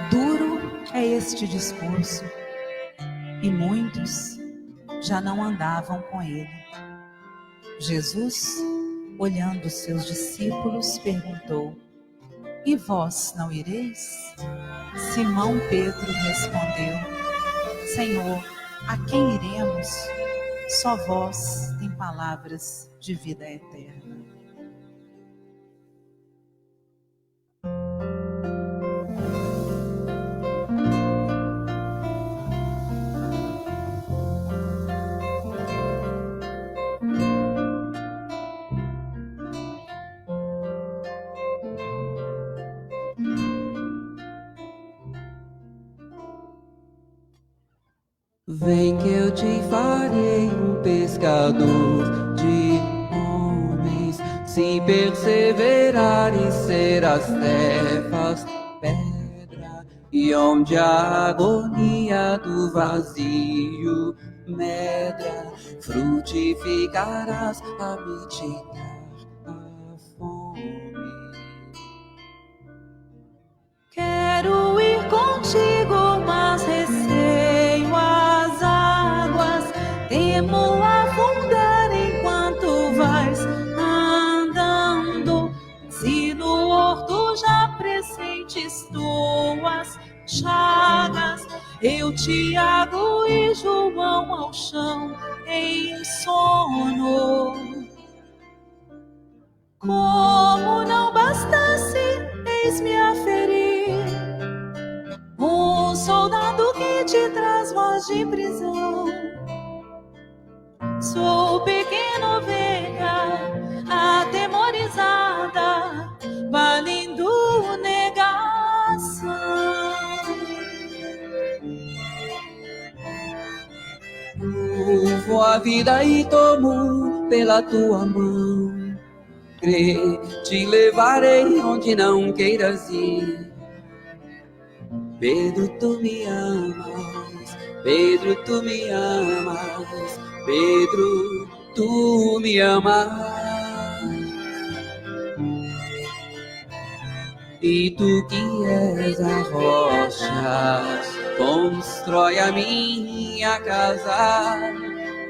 Duro é este discurso, e muitos já não andavam com ele. Jesus, olhando seus discípulos, perguntou: E vós não ireis? Simão Pedro respondeu: Senhor, a quem iremos? Só vós tem palavras de vida eterna. Vem que eu te farei um pescador de homens. Se perseverares, serás terras, pedra, e onde a agonia do vazio medra, frutificarás a mitigar a fome. Quero ir contigo, mas receio as águas. Temo afundar enquanto vais andando. Se no horto já pressentes tuas chagas, eu, Tiago e João ao chão em sono. Como não bastasse, eis-me a ferir um soldado que te traz voz de prisão. Sou pequena ovelha, atemorizada, valendo negação. Curvo a vida e tomo pela tua mão. Crê, te levarei onde não queiras ir. Pedro, tu me amas. Pedro, tu me amas. Pedro, tu me amas. E tu que és a rocha, constrói a minha casa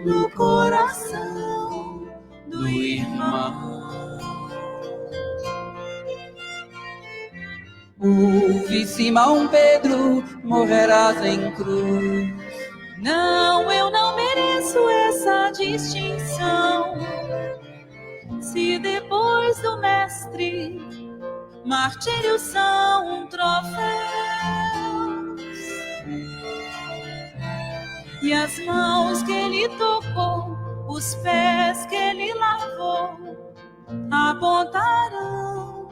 no coração do irmão. Ouve, Simão Pedro, morrerás em cruz. Não, eu não mereço essa distinção. Se depois do mestre martírios são troféus, e as mãos que ele tocou, os pés que ele lavou, apontarão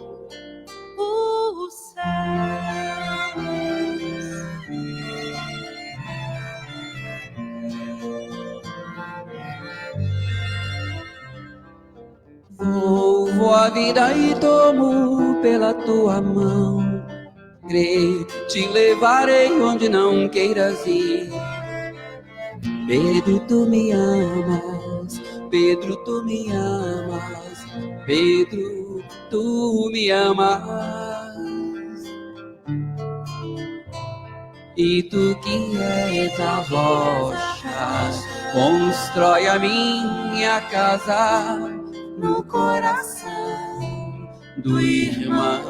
os céus. Louvo a vida e tomo pela tua mão. Crê, te levarei onde não queiras ir. Pedro, tu me amas. Pedro, tu me amas. Pedro, tu me amas. E tu que és a rocha, constrói a minha casa no coração do irmão.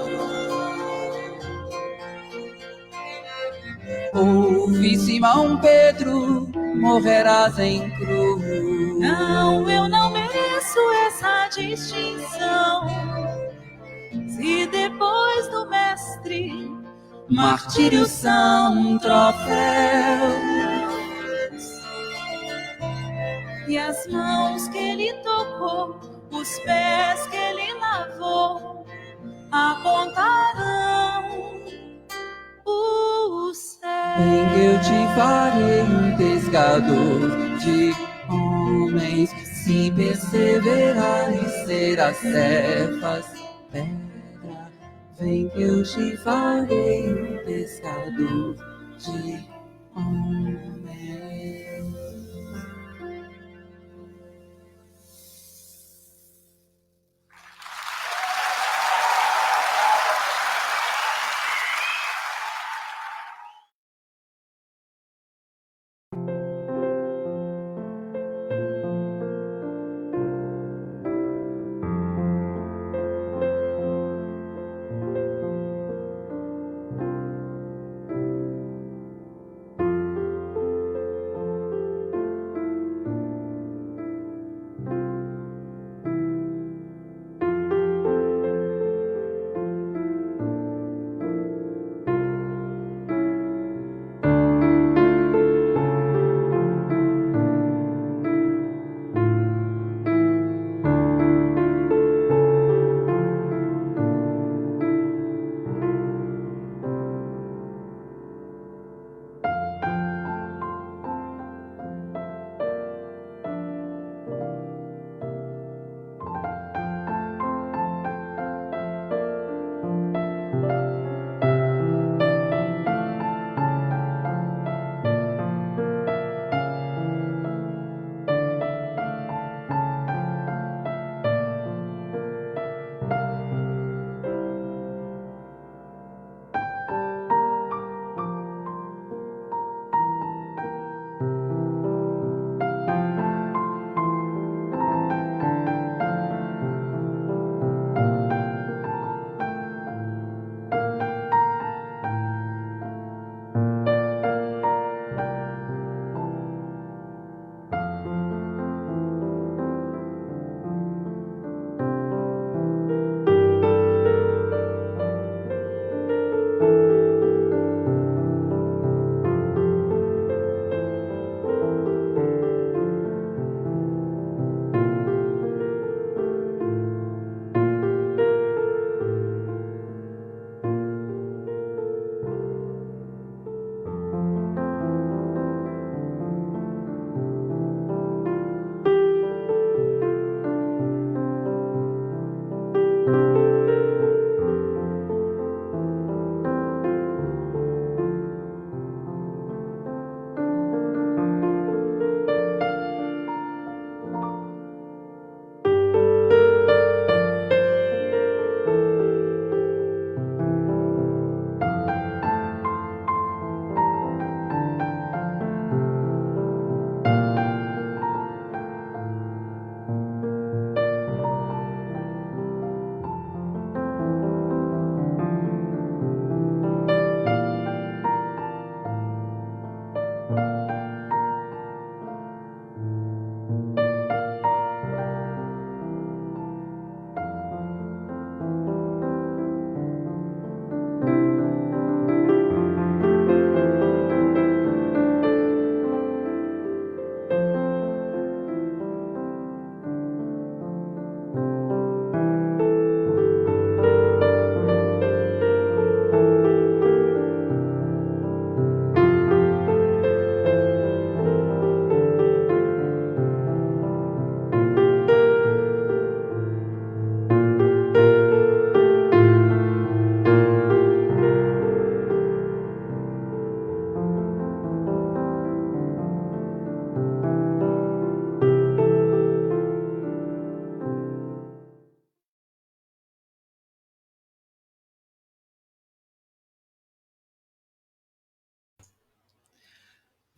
Ouve, Simão Pedro, morrerás em cruz. Não, eu não mereço essa distinção. Se depois do mestre martírios são troféus, e as mãos que ele tocou, os pés que ele lavou, apontarão o céu. Vem que eu te farei um pescador de homens, se perseverares serás cefas pedra. Vem que eu te farei um pescador de homens.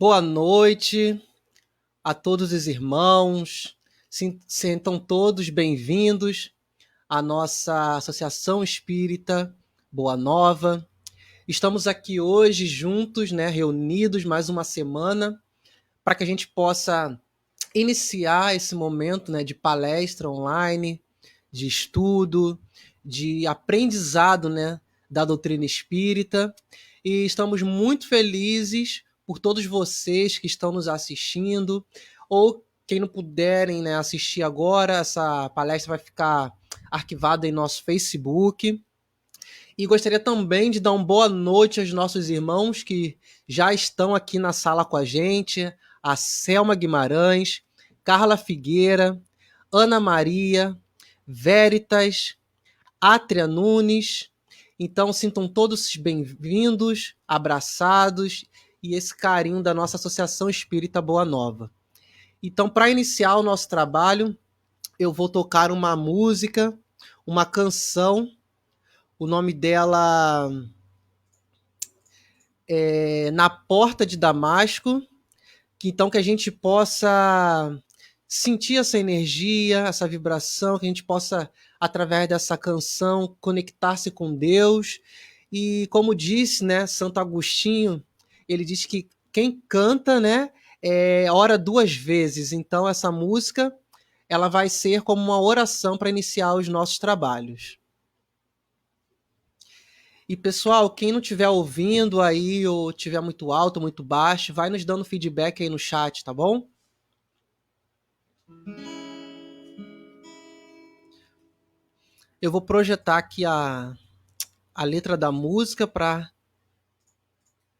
Boa noite a todos os irmãos. Sentam todos bem-vindos à nossa Associação Espírita Boa Nova. Estamos aqui hoje juntos, né, reunidos mais uma semana, para que a gente possa iniciar esse momento, né, de palestra online, de estudo, de aprendizado, né, da doutrina espírita. E estamos muito felizes por todos vocês que estão nos assistindo, ou quem não puderem, né, assistir agora, essa palestra vai ficar arquivada em nosso Facebook. E gostaria também de dar uma boa noite aos nossos irmãos que já estão aqui na sala com a gente, a Selma Guimarães, Carla Figueira, Ana Maria, Veritas, Átria Nunes. Então, sintam todos bem-vindos, abraçados e esse carinho da nossa Associação Espírita Boa Nova. Então, para iniciar o nosso trabalho, eu vou tocar uma música, uma canção. O nome dela é Na Porta de Damasco, que a gente possa sentir essa energia, essa vibração, que a gente possa, através dessa canção, conectar-se com Deus. E como disse, né, Santo Agostinho, ele diz que quem canta, né, ora duas vezes. Então essa música, ela vai ser como uma oração para iniciar os nossos trabalhos. E pessoal, quem não estiver ouvindo aí ou estiver muito alto, muito baixo, vai nos dando feedback aí no chat, tá bom? Eu vou projetar aqui a letra da música para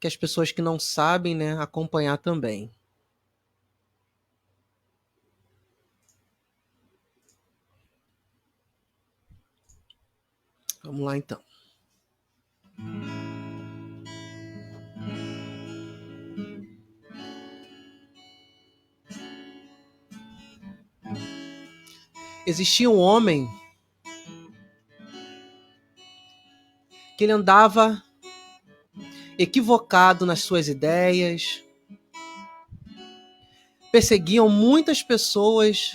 que as pessoas que não sabem, né, acompanhar também. Vamos lá então. Existia um homem que ele andava equivocado nas suas ideias, perseguiam muitas pessoas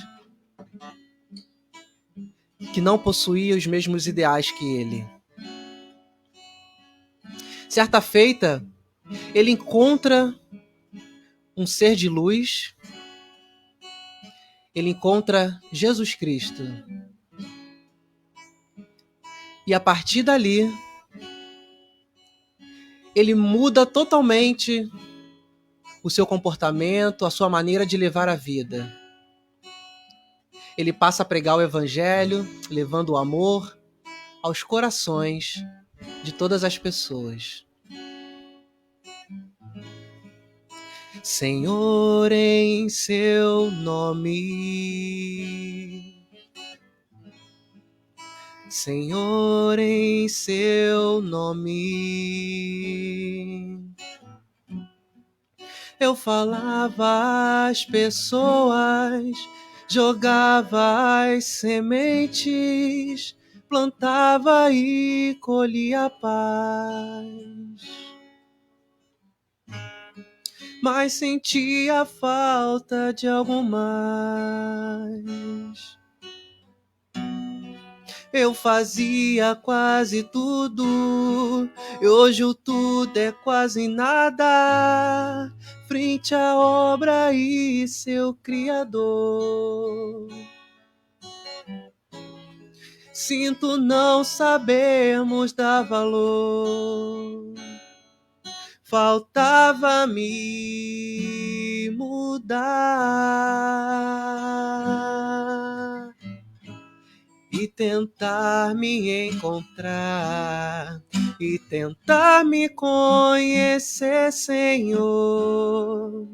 que não possuíam os mesmos ideais que ele. Certa feita, ele encontra um ser de luz, ele encontra Jesus Cristo. E a partir dali, ele muda totalmente o seu comportamento, a sua maneira de levar a vida. Ele passa a pregar o evangelho, levando o amor aos corações de todas as pessoas. Senhor, em seu nome. Senhor, em seu nome. Eu falava às pessoas, jogava as sementes, plantava e colhia paz. Mas sentia falta de algo mais. Eu fazia quase tudo, e hoje o tudo é quase nada, frente à obra e seu Criador. Sinto não sabermos dar valor, faltava-me mudar e tentar me encontrar e tentar me conhecer, Senhor.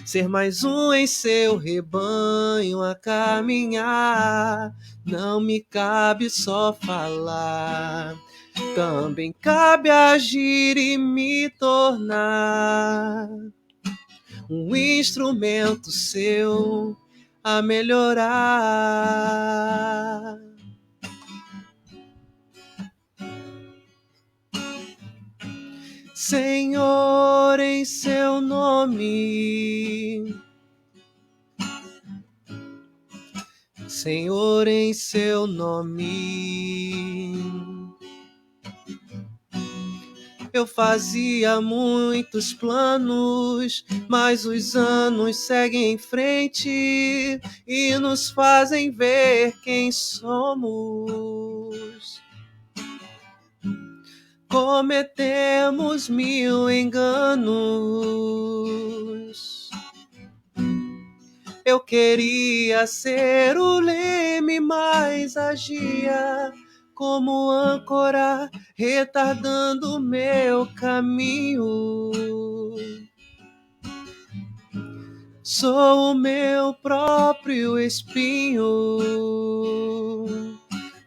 Ser mais um em seu rebanho a caminhar. Não me cabe só falar, também cabe agir e me tornar um instrumento seu a melhorar. Senhor, em seu nome. Senhor, em seu nome. Eu fazia muitos planos, mas os anos seguem em frente e nos fazem ver quem somos. Cometemos 1000 enganos. Eu queria ser o leme, mas agia como âncora, retardando meu caminho. Sou o meu próprio espinho.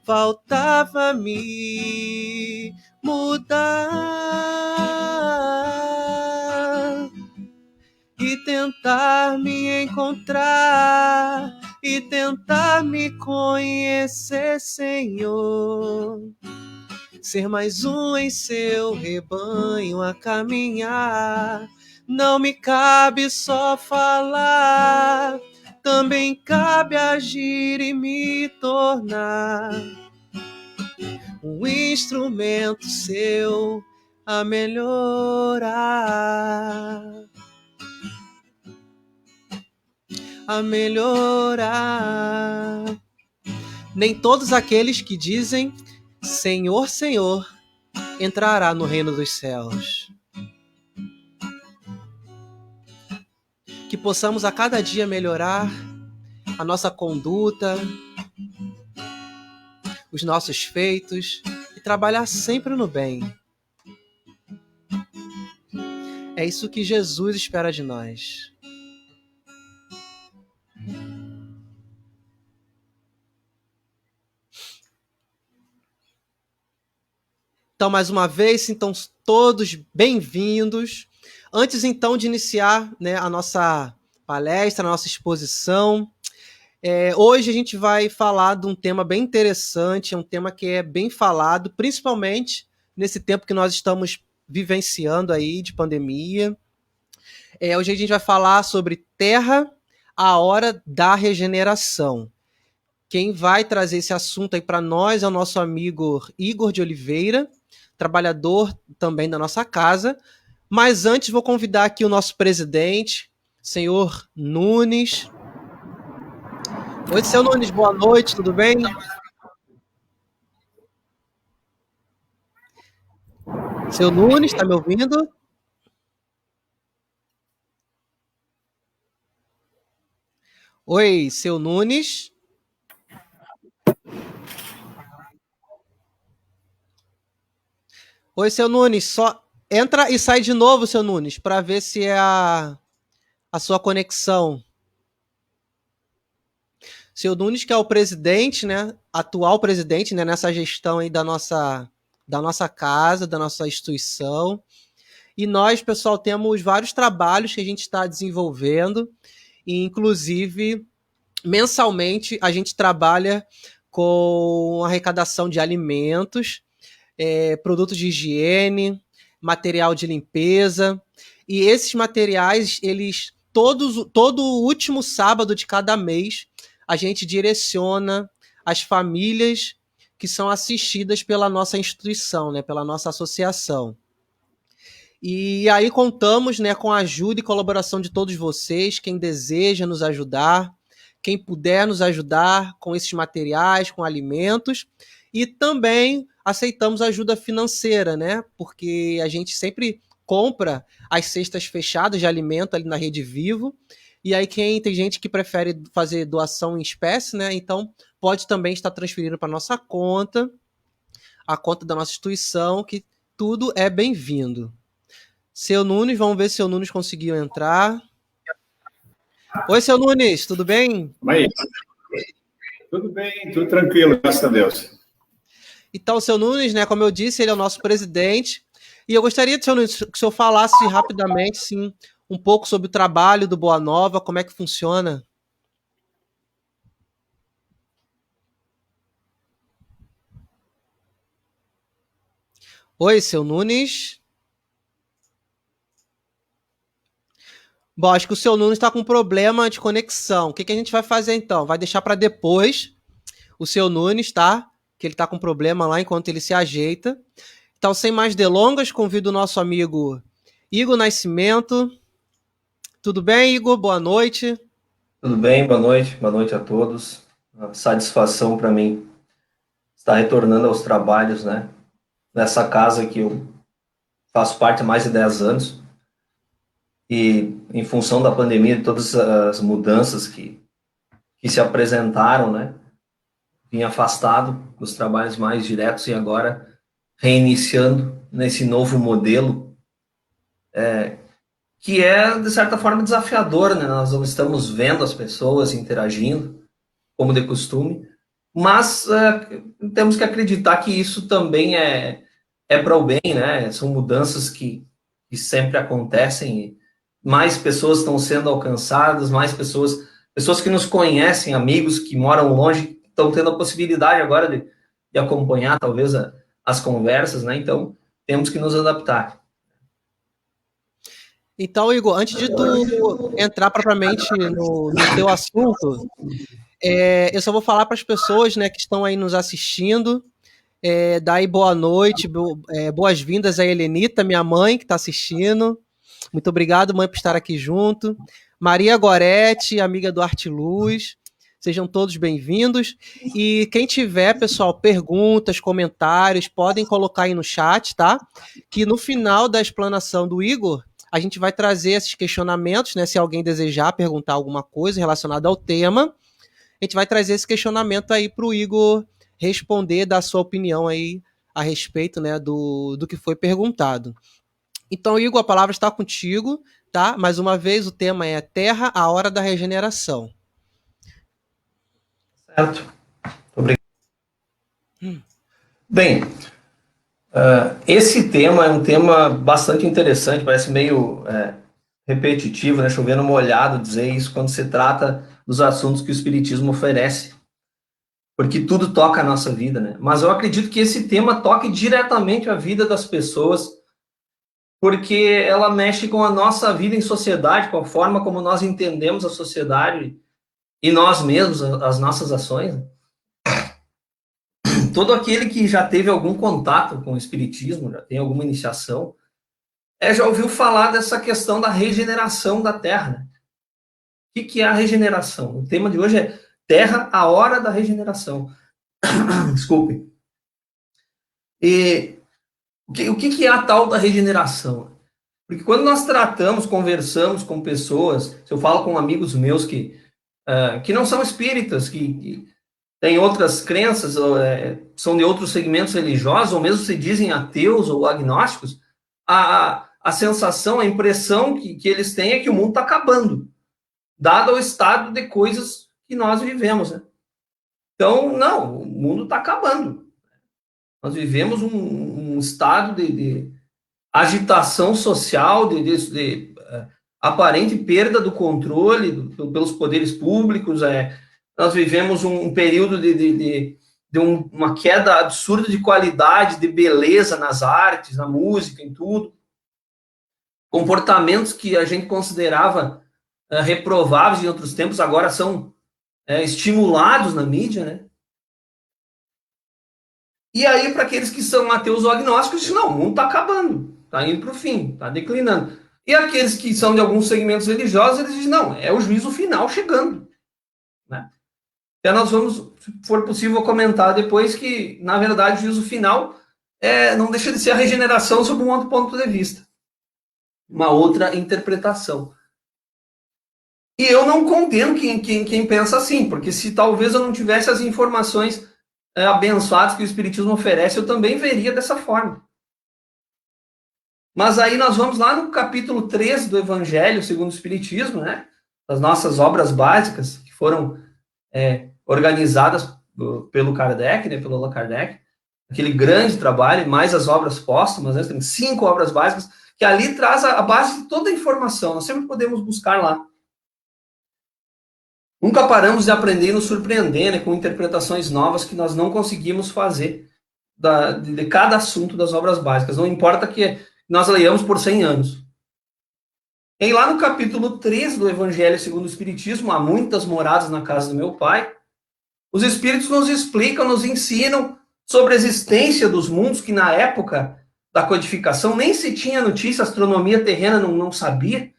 Faltava-me mudar e tentar me encontrar e tentar me conhecer, Senhor. Ser mais um em seu rebanho a caminhar. Não me cabe só falar, também cabe agir e me tornar um instrumento seu a melhorar. A melhorar. Nem todos aqueles que dizem Senhor, Senhor, entrará no reino dos céus. Que possamos a cada dia melhorar a nossa conduta, os nossos feitos e trabalhar sempre no bem. É isso que Jesus espera de nós. Então, mais uma vez, então, todos bem-vindos. Antes, então, de iniciar, né, a nossa palestra, a nossa exposição, hoje a gente vai falar de um tema bem interessante, é um tema que é bem falado, principalmente nesse tempo que nós estamos vivenciando aí de pandemia. Hoje a gente vai falar sobre Terra, a hora da regeneração. Quem vai trazer esse assunto aí para nós é o nosso amigo Igor de Oliveira, trabalhador também da nossa casa. Mas antes vou convidar aqui o nosso presidente, senhor Nunes. Oi, senhor Nunes, boa noite, tudo bem? Seu Nunes, está me ouvindo? Oi, seu Nunes. Oi, seu Nunes, só entra e sai de novo, seu Nunes, para ver se é a sua conexão. Seu Nunes, que é o presidente, né, atual presidente, né, nessa gestão aí da nossa casa, da nossa instituição. E nós, pessoal, temos vários trabalhos que a gente está desenvolvendo, e inclusive, mensalmente, a gente trabalha com arrecadação de alimentos, produtos de higiene, material de limpeza. E esses materiais, eles todo último sábado de cada mês, a gente direciona as famílias que são assistidas pela nossa instituição, né, pela nossa associação. E aí contamos, né, com a ajuda e colaboração de todos vocês, quem deseja nos ajudar, quem puder nos ajudar com esses materiais, com alimentos, e também aceitamos ajuda financeira, né? Porque a gente sempre compra as cestas fechadas de alimento ali na Rede Vivo, e aí tem gente que prefere fazer doação em espécie, né? Então pode também estar transferindo para nossa conta, a conta da nossa instituição, que tudo é bem-vindo. Seu Nunes, vamos ver se o seu Nunes conseguiu entrar. Oi, seu Nunes, tudo bem? Aí. Tudo bem, tudo tranquilo, graças a Deus. Então, o seu Nunes, né, como eu disse, ele é o nosso presidente. E eu gostaria, seu Nunes, que o senhor falasse rapidamente, sim, um pouco sobre o trabalho do Boa Nova, como é que funciona. Oi, seu Nunes. Bom, acho que o seu Nunes está com problema de conexão. O que a gente vai fazer então? Vai deixar para depois o seu Nunes, tá? Que ele está com problema lá enquanto ele se ajeita. Então, sem mais delongas, convido o nosso amigo Igor Nascimento. Tudo bem, Igor? Boa noite. Tudo bem, boa noite a todos. Uma satisfação para mim estar retornando aos trabalhos, né? Nessa casa que eu faço parte há mais de 10 anos. E em função da pandemia, de todas as mudanças que se apresentaram, né? Vim afastado dos trabalhos mais diretos e agora reiniciando nesse novo modelo, que é, de certa forma, desafiador, né? Nós não estamos vendo as pessoas interagindo, como de costume, mas temos que acreditar que isso também é para o bem, né? São mudanças que sempre acontecem, mais pessoas estão sendo alcançadas, mais pessoas que nos conhecem, amigos que moram longe, estão tendo a possibilidade agora de acompanhar, talvez, as conversas, né? Então, temos que nos adaptar. Então, Igor, antes de tu entrar propriamente no teu assunto, eu só vou falar para as pessoas, né, que estão aí nos assistindo, dar aí boa noite, boas-vindas a Helenita, minha mãe, que está assistindo. Muito obrigado, mãe, por estar aqui junto. Maria Goretti, amiga do Arte Luz. Sejam todos bem-vindos. E quem tiver, pessoal, perguntas, comentários, podem colocar aí no chat, tá? Que no final da explanação do Igor, a gente vai trazer esses questionamentos, né? Se alguém desejar perguntar alguma coisa relacionada ao tema, a gente vai trazer esse questionamento aí para o Igor responder, dar sua opinião aí a respeito, né, do que foi perguntado. Então, Igor, a palavra está contigo, tá? Mais uma vez, o tema é Terra, a Hora da Regeneração. Certo. Obrigado. Bem, esse tema é um tema bastante interessante, parece meio repetitivo, né? Chovendo molhado dizer isso quando se trata dos assuntos que o Espiritismo oferece, porque tudo toca a nossa vida, né? Mas eu acredito que esse tema toque diretamente a vida das pessoas, porque ela mexe com a nossa vida em sociedade, com a forma como nós entendemos a sociedade e nós mesmos, as nossas ações. Todo aquele que já teve algum contato com o Espiritismo, já tem alguma iniciação, já ouviu falar dessa questão da regeneração da Terra, né? O que é a regeneração? O tema de hoje é Terra, a Hora da Regeneração. Desculpe. E o que é a tal da regeneração? Porque quando nós conversamos com pessoas, se eu falo com amigos meus que não são espíritas, que têm outras crenças, são de outros segmentos religiosos, ou mesmo se dizem ateus ou agnósticos, a sensação, a impressão que eles têm é que o mundo está acabando, dado o estado de coisas que nós vivemos, né? Então, não, o mundo está acabando. Nós vivemos um estado de agitação social, de aparente perda do controle pelos poderes públicos. Nós vivemos um período de uma queda absurda de qualidade, de beleza nas artes, na música, em tudo. Comportamentos que a gente considerava reprováveis em outros tempos, agora são estimulados na mídia, né? E aí, para aqueles que são ateus ou agnósticos, dizem, não, o mundo está acabando, está indo para o fim, está declinando. E aqueles que são de alguns segmentos religiosos, eles dizem, não, é o juízo final chegando, né? Então, nós vamos, se for possível, comentar depois que, na verdade, o juízo final não deixa de ser a regeneração sob um outro ponto de vista. Uma outra interpretação. E eu não condeno quem pensa assim, porque se talvez eu não tivesse as informações abençoadas que o Espiritismo oferece, eu também veria dessa forma. Mas aí nós vamos lá no capítulo 3 do Evangelho segundo o Espiritismo, né? As nossas obras básicas, que foram organizadas pelo Kardec, né? Pelo Allan Kardec, aquele grande trabalho, mais as obras póstumas, né? Tem 5 obras básicas, que ali traz a base de toda a informação, nós sempre podemos buscar lá. Nunca paramos de aprender e nos surpreender, né, com interpretações novas que nós não conseguimos fazer de cada assunto das obras básicas. Não importa que nós leiamos por 100 anos. E lá no capítulo 3 do Evangelho segundo o Espiritismo, há muitas moradas na casa do meu Pai, os Espíritos nos explicam, nos ensinam sobre a existência dos mundos, que na época da codificação nem se tinha notícia, a astronomia terrena não sabia,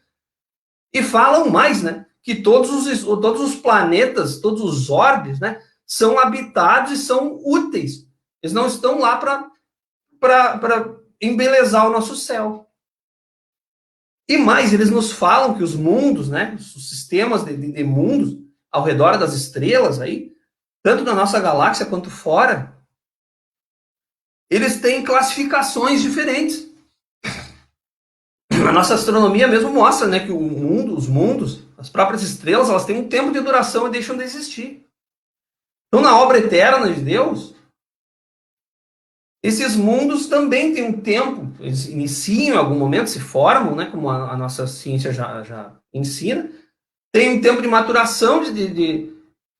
e falam mais, né, que todos os planetas, todos os orbes, né, são habitados e são úteis. Eles não estão lá para embelezar o nosso céu. E mais, eles nos falam que os mundos, né, os sistemas de mundos ao redor das estrelas aí, tanto na nossa galáxia quanto fora, eles têm classificações diferentes. A nossa astronomia mesmo mostra, né, que o mundo, os mundos, as próprias estrelas, elas têm um tempo de duração e deixam de existir. Então, na obra eterna de Deus, esses mundos também têm um tempo, eles iniciam em algum momento, se formam, né, como a nossa ciência já ensina, tem um tempo de maturação, de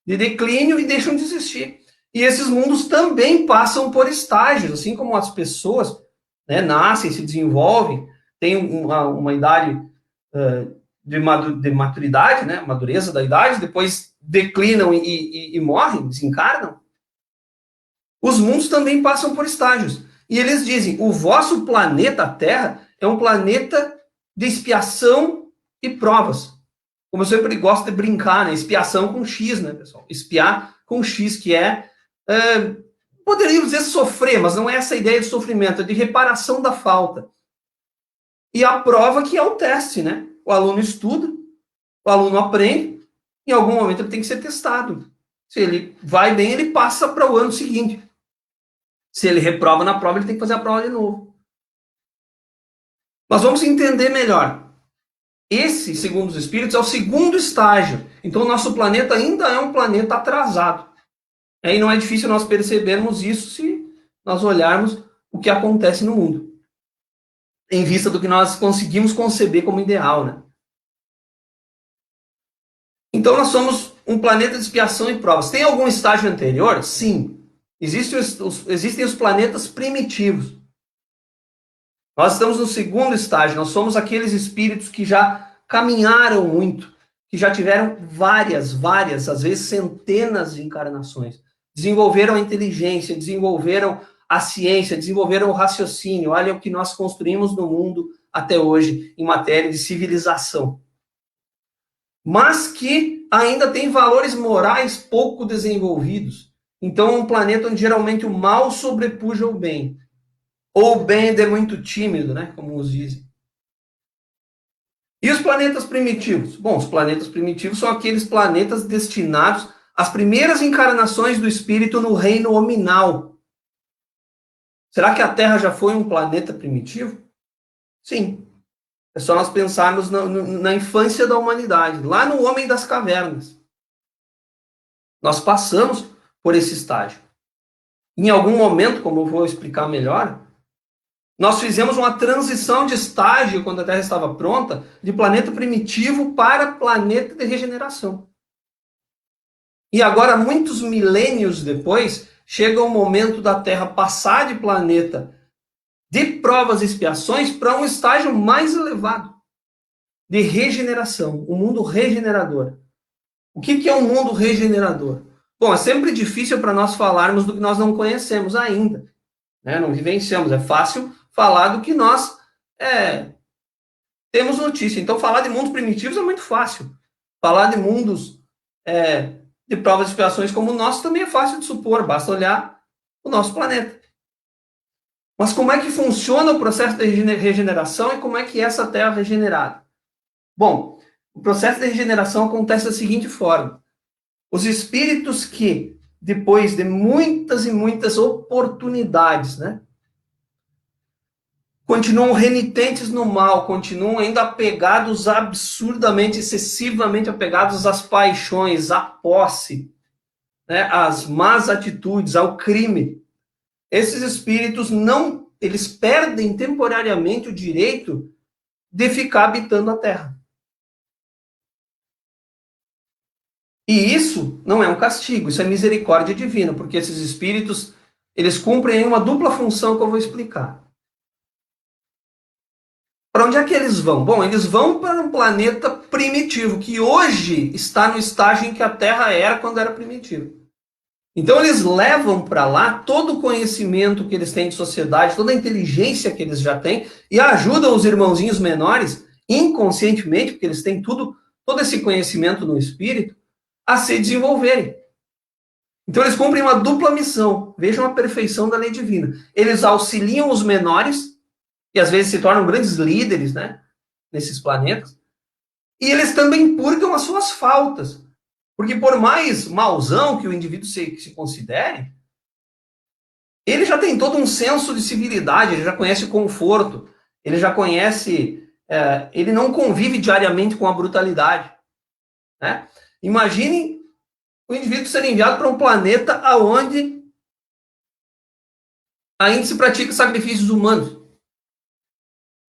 declínio e deixam de existir. E esses mundos também passam por estágios, assim como as pessoas, né, nascem, se desenvolvem, têm uma idade de maturidade, né, madureza da idade, depois declinam e morrem, desencarnam. Os mundos também passam por estágios. E eles dizem, o vosso planeta Terra é um planeta de expiação e provas. Como eu sempre gosto de brincar, né? Expiação com X, né, pessoal? Expiar com X, que poderíamos dizer sofrer, mas não é essa ideia de sofrimento, é de reparação da falta. E a prova que é o teste, né? O aluno estuda, o aluno aprende, em algum momento ele tem que ser testado. Se ele vai bem, ele passa para o ano seguinte. Se ele reprova na prova, ele tem que fazer a prova de novo. Mas vamos entender melhor. Esse, segundo os espíritos, é o segundo estágio. Então, o nosso planeta ainda é um planeta atrasado. E não é difícil nós percebermos isso se nós olharmos o que acontece no mundo, em vista do que nós conseguimos conceber como ideal, né? Então, nós somos um planeta de expiação e provas. Tem algum estágio anterior? Sim. Existem os planetas primitivos. Nós estamos no segundo estágio. Nós somos aqueles espíritos que já caminharam muito, que já tiveram várias, às vezes centenas de encarnações. Desenvolveram a inteligência, desenvolveram a ciência, desenvolveram o raciocínio. Olha o que nós construímos no mundo até hoje em matéria de civilização. Mas que ainda tem valores morais pouco desenvolvidos. Então, é um planeta onde geralmente o mal sobrepuja o bem. Ou o bem é muito tímido, né? Como os dizem. E os planetas primitivos? Bom, os planetas primitivos são aqueles planetas destinados às primeiras encarnações do espírito no reino hominal. Será que a Terra já foi um planeta primitivo? Sim. É só nós pensarmos na infância da humanidade, lá no Homem das Cavernas. Nós passamos por esse estágio. Em algum momento, como eu vou explicar melhor, nós fizemos uma transição de estágio, quando a Terra estava pronta, de planeta primitivo para planeta de regeneração. E agora, muitos milênios depois, chega o momento da Terra passar de planeta de provas e expiações para um estágio mais elevado, de regeneração, o mundo regenerador. O que é um mundo regenerador? Bom, é sempre difícil para nós falarmos do que nós não conhecemos ainda, né? Não vivenciamos. É fácil falar do que nós temos notícia. Então, falar de mundos primitivos é muito fácil. Falar de mundos de provas e expiações como o nosso também é fácil de supor, basta olhar o nosso planeta. Mas como é que funciona o processo de regeneração e como é que é essa Terra regenerada? Bom, o processo de regeneração acontece da seguinte forma. Os espíritos que, depois de muitas e muitas oportunidades, né, continuam renitentes no mal, continuam ainda apegados absurdamente, excessivamente apegados às paixões, à posse, né, às más atitudes, ao crime. Esses espíritos eles perdem temporariamente o direito de ficar habitando a Terra. E isso não é um castigo, isso é misericórdia divina, porque esses espíritos, eles cumprem uma dupla função que eu vou explicar. para onde é que eles vão? Bom, eles vão para um planeta primitivo, que hoje está no estágio em que a Terra era quando era primitiva. Então eles levam para lá todo o conhecimento que eles têm de sociedade, toda a inteligência que eles já têm, e ajudam os irmãozinhos menores, inconscientemente, porque eles têm todo esse conhecimento no espírito, a se desenvolverem. Então eles cumprem uma dupla missão. Vejam a perfeição da lei divina. Eles auxiliam os menores, e às vezes se tornam grandes líderes, né, nesses planetas, e eles também purgam as suas faltas. Porque por mais mauzão que o indivíduo se considere, ele já tem todo um senso de civilidade, ele já conhece o conforto, ele já conhece, ele não convive diariamente com a brutalidade. Né? Imaginem o indivíduo ser enviado para um planeta onde ainda se pratica sacrifícios humanos.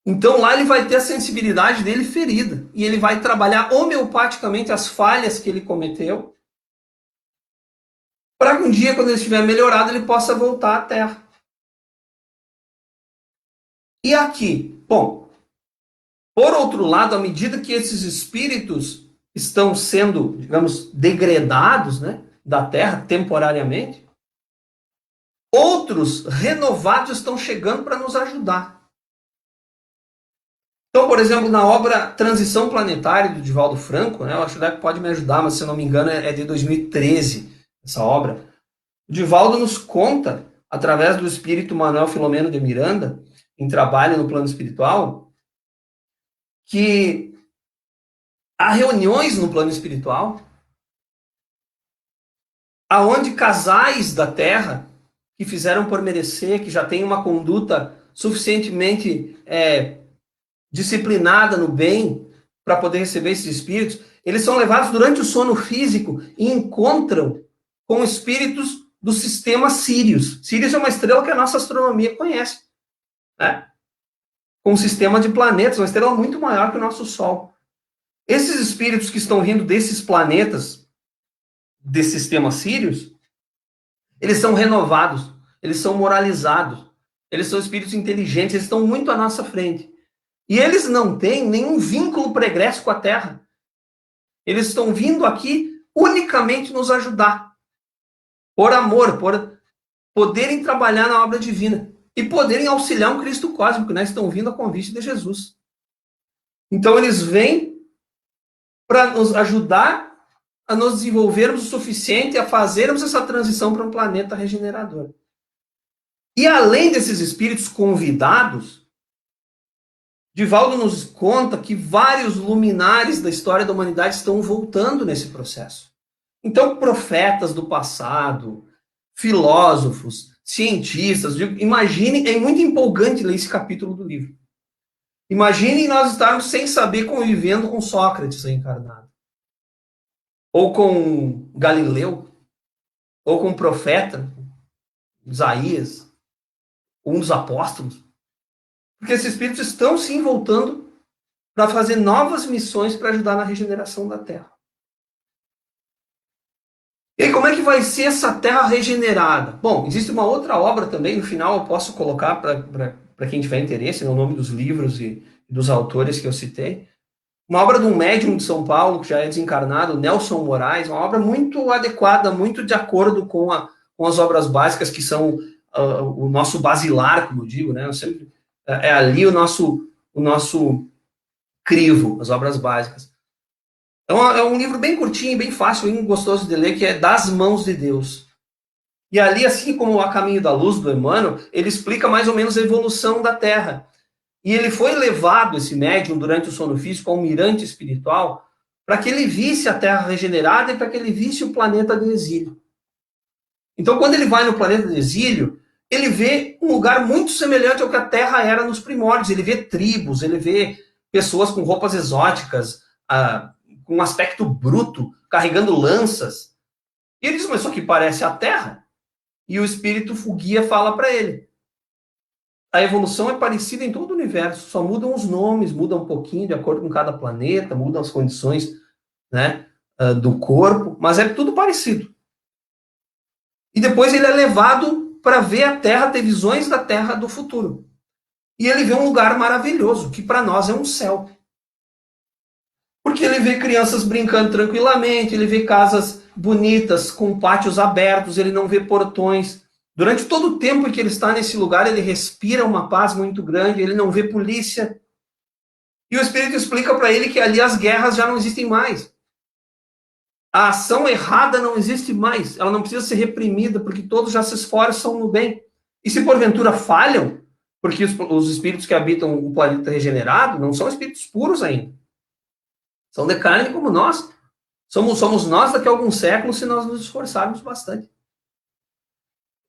Então lá ele vai ter a sensibilidade dele ferida. E ele vai trabalhar homeopaticamente as falhas que ele cometeu, para que um dia, quando ele estiver melhorado, ele possa voltar à Terra. E aqui? Bom, por outro lado, à medida que esses espíritos estão sendo, digamos, degradados, né, da Terra temporariamente, outros renovados estão chegando para nos ajudar. Então, por exemplo, na obra Transição Planetária, do Divaldo Franco, né, eu acho que pode me ajudar, mas se eu não me engano é de 2013, essa obra. O Divaldo nos conta, através do espírito Manuel Filomeno de Miranda, em trabalho no plano espiritual, que há reuniões no plano espiritual aonde casais da Terra que fizeram por merecer, que já têm uma conduta suficientemente disciplinada no bem para poder receber esses espíritos, eles são levados durante o sono físico e encontram com espíritos do sistema Sírius. Sírius é uma estrela que a nossa astronomia conhece, né? Com um sistema de planetas, uma estrela muito maior que o nosso Sol. Esses espíritos que estão vindo desses planetas, desse sistema Sírius, eles são renovados, eles são moralizados, eles são espíritos inteligentes, eles estão muito à nossa frente. E eles não têm nenhum vínculo pregresso com a Terra. Eles estão vindo aqui unicamente nos ajudar. Por amor, por poderem trabalhar na obra divina. E poderem auxiliar um Cristo cósmico, né? Estão vindo a convite de Jesus. Então eles vêm para nos ajudar a nos desenvolvermos o suficiente, a fazermos essa transição para um planeta regenerador. E além desses espíritos convidados, Divaldo nos conta que vários luminares da história da humanidade estão voltando nesse processo. Então, profetas do passado, filósofos, cientistas, imaginem, é muito empolgante ler esse capítulo do livro. Imaginem nós estarmos sem saber convivendo com Sócrates reencarnado, ou com Galileu, ou com o profeta, Isaías, um dos apóstolos. Porque esses espíritos estão sim voltando para fazer novas missões para ajudar na regeneração da Terra. E aí, como é que vai ser essa Terra regenerada? Bom, existe uma outra obra também, no final eu posso colocar para quem tiver interesse, no nome dos livros e dos autores que eu citei. Uma obra de um médium de São Paulo, que já é desencarnado, Nelson Moraes, uma obra muito adequada, muito de acordo com as obras básicas, que são o nosso basilar, como eu digo, né? Eu sempre... É ali o nosso crivo, as obras básicas. É um livro bem curtinho, bem fácil, bem gostoso de ler, que é Das Mãos de Deus. E ali, assim como A Caminho da Luz, do Emmanuel, ele explica mais ou menos a evolução da Terra. E ele foi levado, esse médium, durante o sono físico, a um mirante espiritual, para que ele visse a Terra regenerada e para que ele visse o planeta do exílio. Então, quando ele vai no planeta do exílio, ele vê um lugar muito semelhante ao que a Terra era nos primórdios. Ele vê tribos, ele vê pessoas com roupas exóticas, com um aspecto bruto, carregando lanças. E ele diz, mas isso aqui parece a Terra? E o espírito guia fala para ele. A evolução é parecida em todo o universo, só mudam os nomes, mudam um pouquinho de acordo com cada planeta, mudam as condições, né, do corpo, mas é tudo parecido. E depois ele é levado para ver a Terra, ter visões da Terra do futuro. E ele vê um lugar maravilhoso, que para nós é um céu. Porque ele vê crianças brincando tranquilamente, ele vê casas bonitas, com pátios abertos, ele não vê portões. Durante todo o tempo que ele está nesse lugar, ele respira uma paz muito grande, ele não vê polícia. E o Espírito explica para ele que ali as guerras já não existem mais. A ação errada não existe mais, ela não precisa ser reprimida, porque todos já se esforçam no bem. E se porventura falham, porque os espíritos que habitam o planeta regenerado não são espíritos puros ainda. São de carne como nós. Somos nós daqui a alguns séculos se nós nos esforçarmos bastante.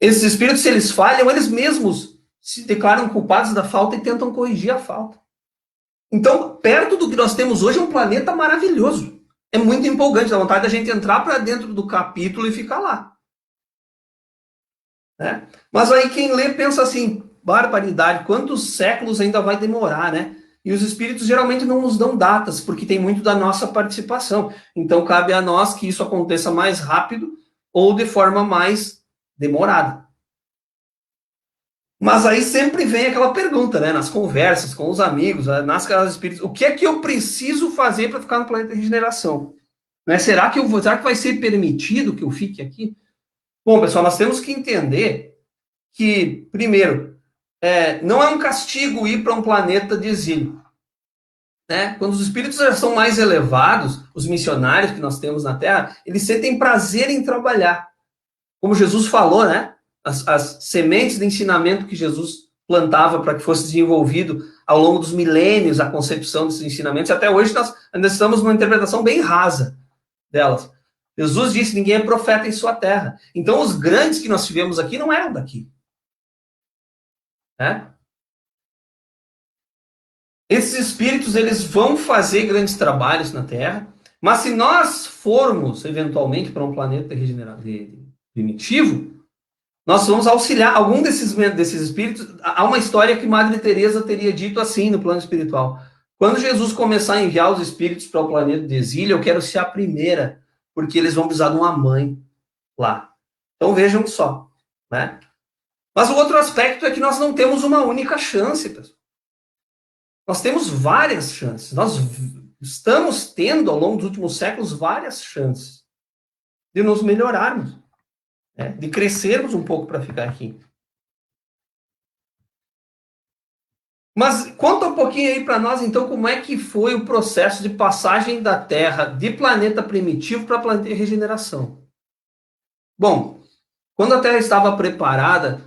Esses espíritos, se eles falham, eles mesmos se declaram culpados da falta e tentam corrigir a falta. Então, perto do que nós temos hoje, é um planeta maravilhoso. É muito empolgante, dá vontade da gente entrar para dentro do capítulo e ficar lá. Né? Mas aí quem lê pensa assim, barbaridade, quantos séculos ainda vai demorar, né? E os espíritos geralmente não nos dão datas, porque tem muito da nossa participação. Então, cabe a nós que isso aconteça mais rápido ou de forma mais demorada. Mas aí sempre vem aquela pergunta, né? Nas conversas com os amigos, nas casas espíritas, o que é que eu preciso fazer para ficar no planeta de regeneração? Né? Será que vai ser permitido que eu fique aqui? Bom, pessoal, nós temos que entender que, primeiro, não é um castigo ir para um planeta de exílio. Né? Quando os espíritos já são mais elevados, os missionários que nós temos na Terra, eles sentem prazer em trabalhar. Como Jesus falou, né? As sementes de ensinamento que Jesus plantava para que fosse desenvolvido ao longo dos milênios a concepção desses ensinamentos, e até hoje nós ainda estamos numa interpretação bem rasa delas. Jesus disse, ninguém é profeta em sua terra. Então, os grandes que nós tivemos aqui não eram daqui. Né? Esses espíritos, eles vão fazer grandes trabalhos na Terra, mas se nós formos, eventualmente, para um planeta regenerado, primitivo, nós vamos auxiliar algum desses espíritos. Há uma história que Madre Teresa teria dito assim no plano espiritual. Quando Jesus começar a enviar os espíritos para o planeta de exílio, eu quero ser a primeira, porque eles vão precisar de uma mãe lá. Então vejam só. Né? Mas o outro aspecto é que nós não temos uma única chance, pessoal. Nós temos várias chances. Nós estamos tendo, ao longo dos últimos séculos, várias chances de nos melhorarmos. Né? De crescermos um pouco para ficar aqui. Mas conta um pouquinho aí para nós, então, como é que foi o processo de passagem da Terra de planeta primitivo para planeta de regeneração. Bom, quando a Terra estava preparada,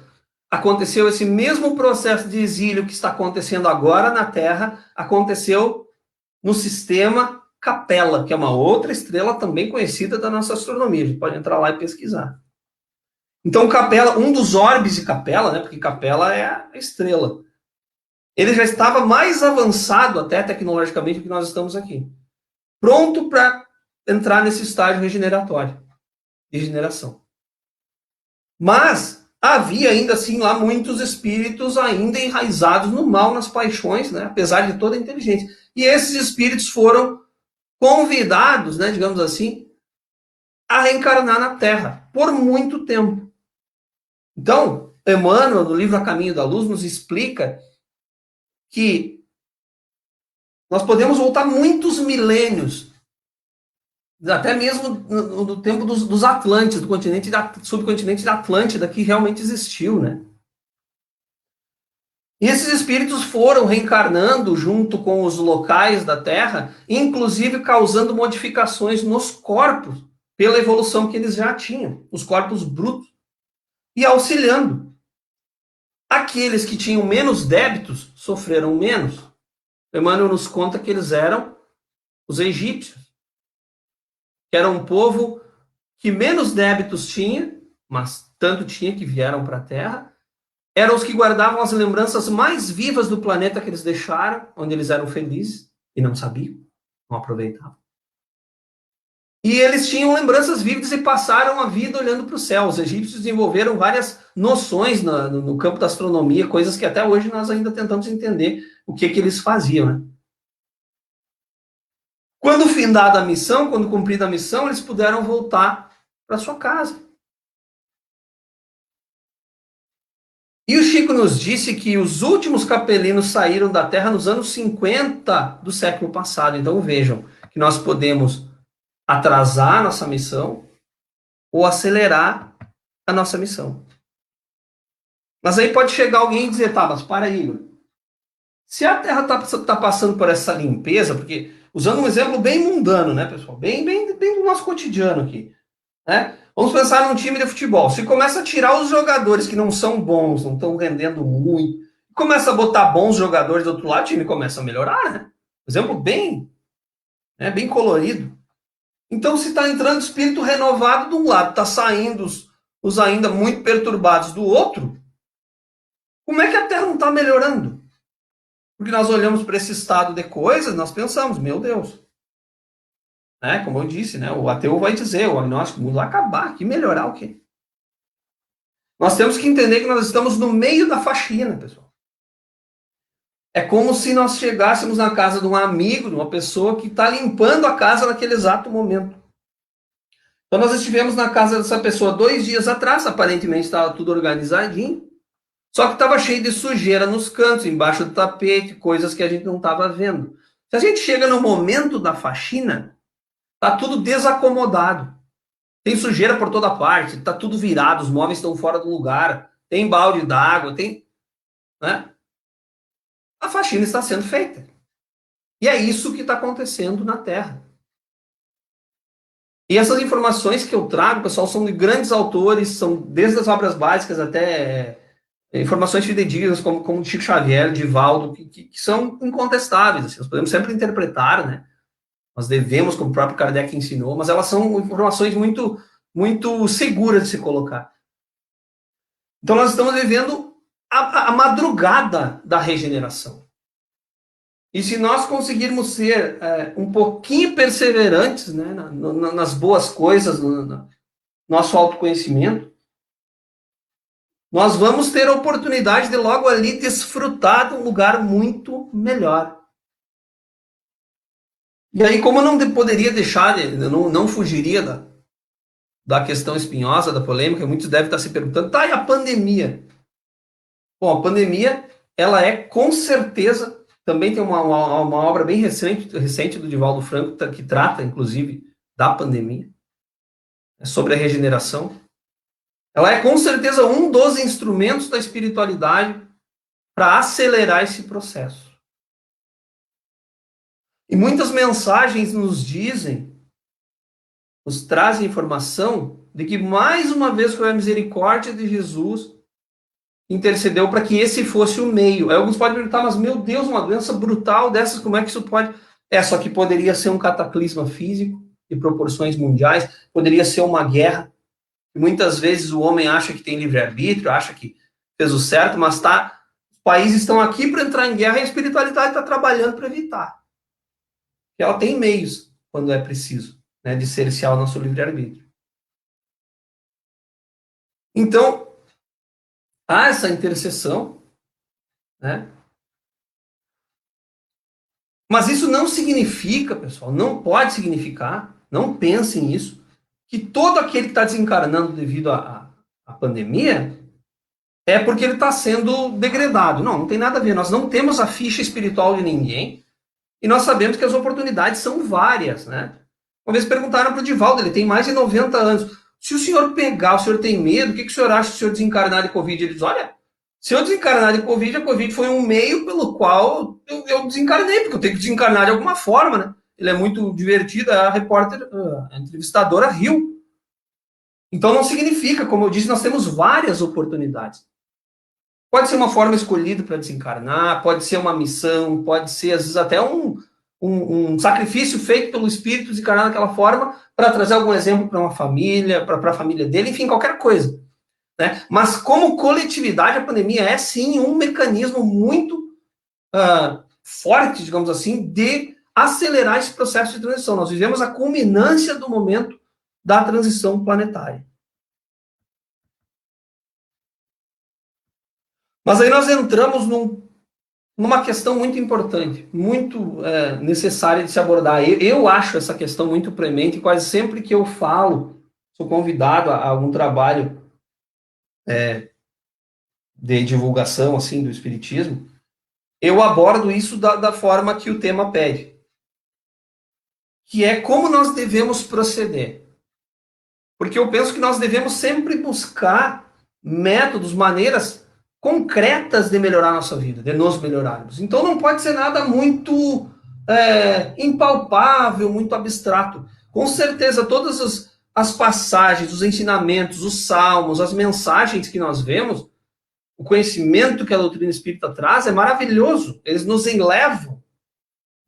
aconteceu esse mesmo processo de exílio que está acontecendo agora na Terra, aconteceu no sistema Capella, que é uma outra estrela também conhecida da nossa astronomia. A gente pode entrar lá e pesquisar. Então, Capella, um dos orbes de Capella, né, porque Capella é a estrela, ele já estava mais avançado até tecnologicamente do que nós estamos aqui. Pronto para entrar nesse estágio regeneratório, de regeneração. Mas havia ainda assim lá muitos espíritos ainda enraizados no mal, nas paixões, né, apesar de toda a inteligência. E esses espíritos foram convidados, né, digamos assim, a reencarnar na Terra por muito tempo. Então, Emmanuel, no livro A Caminho da Luz, nos explica que nós podemos voltar muitos milênios, até mesmo no tempo dos Atlantes, do subcontinente da Atlântida, que realmente existiu, né? E esses espíritos foram reencarnando junto com os locais da Terra, inclusive causando modificações nos corpos, pela evolução que eles já tinham, os corpos brutos, e auxiliando. Aqueles que tinham menos débitos sofreram menos. Emmanuel nos conta que eles eram os egípcios, que era um povo que menos débitos tinha, mas tanto tinha que vieram para a Terra, eram os que guardavam as lembranças mais vivas do planeta que eles deixaram, onde eles eram felizes, e não sabiam, não aproveitavam. E eles tinham lembranças vívidas e passaram a vida olhando para o céu. Os egípcios desenvolveram várias noções no campo da astronomia, coisas que até hoje nós ainda tentamos entender o que eles faziam. Né? Quando findada a missão, quando cumprida a missão, eles puderam voltar para sua casa. E o Chico nos disse que os últimos capelinos saíram da Terra nos anos 50 do século passado. Então vejam que nós podemos atrasar a nossa missão ou acelerar a nossa missão. Mas aí pode chegar alguém e dizer, tá, mas para aí, Igor. Se a Terra está passando por essa limpeza, porque, usando um exemplo bem mundano, né, pessoal? Bem do nosso cotidiano aqui, né? Vamos pensar num time de futebol. Se começa a tirar os jogadores que não são bons, não estão rendendo muito, começa a botar bons jogadores do outro lado, o time começa a melhorar, né? Exemplo bem colorido. Então, se está entrando espírito renovado de um lado, está saindo os ainda muito perturbados do outro, como é que a Terra não está melhorando? Porque nós olhamos para esse estado de coisas, nós pensamos, meu Deus. Né? Como eu disse, né? O ateu vai dizer, o agnóstico, o mundo vai acabar, que melhorar o quê? Nós temos que entender que nós estamos no meio da faxina, pessoal. É como se nós chegássemos na casa de um amigo, de uma pessoa que está limpando a casa naquele exato momento. Então nós estivemos na casa dessa pessoa 2 dias atrás, aparentemente estava tudo organizadinho, só que estava cheio de sujeira nos cantos, embaixo do tapete, coisas que a gente não estava vendo. Se a gente chega no momento da faxina, está tudo desacomodado. Tem sujeira por toda parte, está tudo virado, os móveis estão fora do lugar, tem balde d'água, tem... Né? A faxina está sendo feita. E é isso que está acontecendo na Terra. E essas informações que eu trago, pessoal, são de grandes autores, são desde as obras básicas até informações fidedignas, como Chico Xavier, Divaldo, que são incontestáveis. Assim, nós podemos sempre interpretar, né? Nós devemos, como o próprio Kardec ensinou, mas elas são informações muito, muito seguras de se colocar. Então nós estamos vivendo a madrugada da regeneração. E se nós conseguirmos ser um pouquinho perseverantes, né, nas boas coisas, no nosso autoconhecimento, nós vamos ter a oportunidade de logo ali desfrutar de um lugar muito melhor. E aí, como eu não poderia deixar, eu não fugiria da questão espinhosa, da polêmica, muitos devem estar se perguntando, tá, e a pandemia? Bom, a pandemia, ela é com certeza, também tem uma obra bem recente do Divaldo Franco, que trata, inclusive, da pandemia, sobre a regeneração. Ela é com certeza um dos instrumentos da espiritualidade para acelerar esse processo. E muitas mensagens nos trazem informação de que mais uma vez foi a misericórdia de Jesus intercedeu para que esse fosse o meio. Aí alguns podem perguntar, mas meu Deus, uma doença brutal dessas, como é que isso pode... Só que poderia ser um cataclisma físico de proporções mundiais, poderia ser uma guerra. E muitas vezes o homem acha que tem livre-arbítrio, acha que fez o certo, mas os países estão aqui para entrar em guerra e a espiritualidade está trabalhando para evitar. E ela tem meios, quando é preciso, né, de cercear o nosso livre-arbítrio. Então, há essa intercessão, né? Mas isso não significa, pessoal, não pode significar, não pensem nisso, que todo aquele que está desencarnando devido à pandemia é porque ele está sendo degradado. Não tem nada a ver. Nós não temos a ficha espiritual de ninguém e nós sabemos que as oportunidades são várias, né? Uma vez perguntaram para o Divaldo, ele tem mais de 90 anos. Se o senhor pegar, o senhor tem medo, o que o senhor acha se o senhor desencarnar de Covid? Ele diz, olha, se eu desencarnar de Covid, a Covid foi um meio pelo qual eu desencarnei, porque eu tenho que desencarnar de alguma forma, né? Ele é muito divertido, a repórter, a entrevistadora riu. Então não significa, como eu disse, nós temos várias oportunidades. Pode ser uma forma escolhida para desencarnar, pode ser uma missão, pode ser, às vezes, até um sacrifício feito pelo espírito desencarnar daquela forma para trazer algum exemplo para uma família, para a família dele, enfim, qualquer coisa. Né? Mas como coletividade, a pandemia é, sim, um mecanismo muito forte, digamos assim, de acelerar esse processo de transição. Nós vivemos a culminância do momento da transição planetária. Mas aí nós entramos numa questão muito importante, muito necessária de se abordar. Eu acho essa questão muito premente, e quase sempre que eu falo, sou convidado a algum trabalho de divulgação assim do espiritismo, eu abordo isso da forma que o tema pede, que é como nós devemos proceder. Porque eu penso que nós devemos sempre buscar métodos, maneiras concretas de melhorar a nossa vida, de nos melhorarmos. Então não pode ser nada muito impalpável, muito abstrato. Com certeza, todas as passagens, os ensinamentos, os salmos, as mensagens que nós vemos, o conhecimento que a doutrina espírita traz é maravilhoso. Eles nos elevam,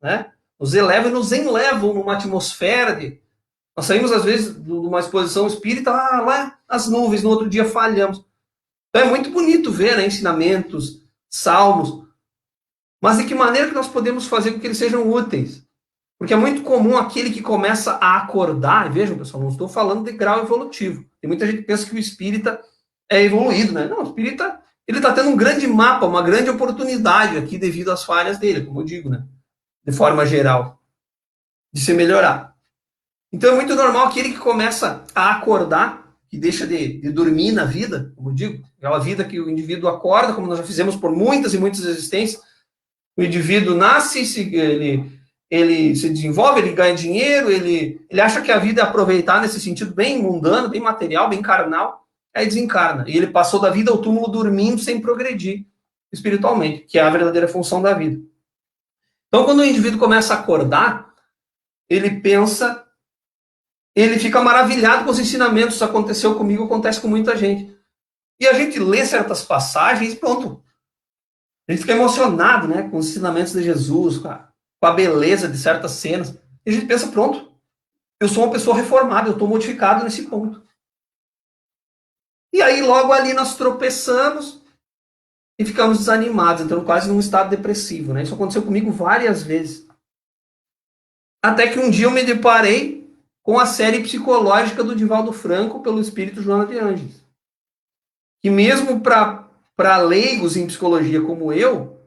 né? Nos elevam e nos enlevam numa atmosfera de... Nós saímos, às vezes, de uma exposição espírita, lá as nuvens, no outro dia falhamos. Então é muito bonito ver, né, ensinamentos, salmos, mas de que maneira que nós podemos fazer com que eles sejam úteis? Porque é muito comum aquele que começa a acordar, e vejam, pessoal, não estou falando de grau evolutivo. Tem muita gente que pensa que o espírita é evoluído, né? Não, o espírita, ele está tendo um grande mapa, uma grande oportunidade aqui devido às falhas dele, como eu digo, né? De forma geral, de se melhorar. Então é muito normal aquele que começa a acordar, que deixa de dormir na vida, como eu digo, aquela vida que o indivíduo acorda, como nós já fizemos por muitas e muitas existências. O indivíduo nasce, ele se desenvolve, ele ganha dinheiro, ele acha que a vida é aproveitar nesse sentido bem mundano, bem material, bem carnal, aí desencarna. E ele passou da vida ao túmulo dormindo sem progredir espiritualmente, que é a verdadeira função da vida. Então, quando o indivíduo começa a acordar, ele pensa... Ele fica maravilhado com os ensinamentos. Isso aconteceu comigo, acontece com muita gente. E a gente lê certas passagens e pronto. A gente fica emocionado, né, com os ensinamentos de Jesus, com a beleza de certas cenas. E a gente pensa, pronto, eu sou uma pessoa reformada, eu estou modificado nesse ponto. E aí logo ali nós tropeçamos e ficamos desanimados, entrando quase num estado depressivo, né? Isso aconteceu comigo várias vezes. Até que um dia eu me deparei com a série psicológica do Divaldo Franco pelo espírito Joana de Ângeles. Que mesmo para leigos em psicologia como eu,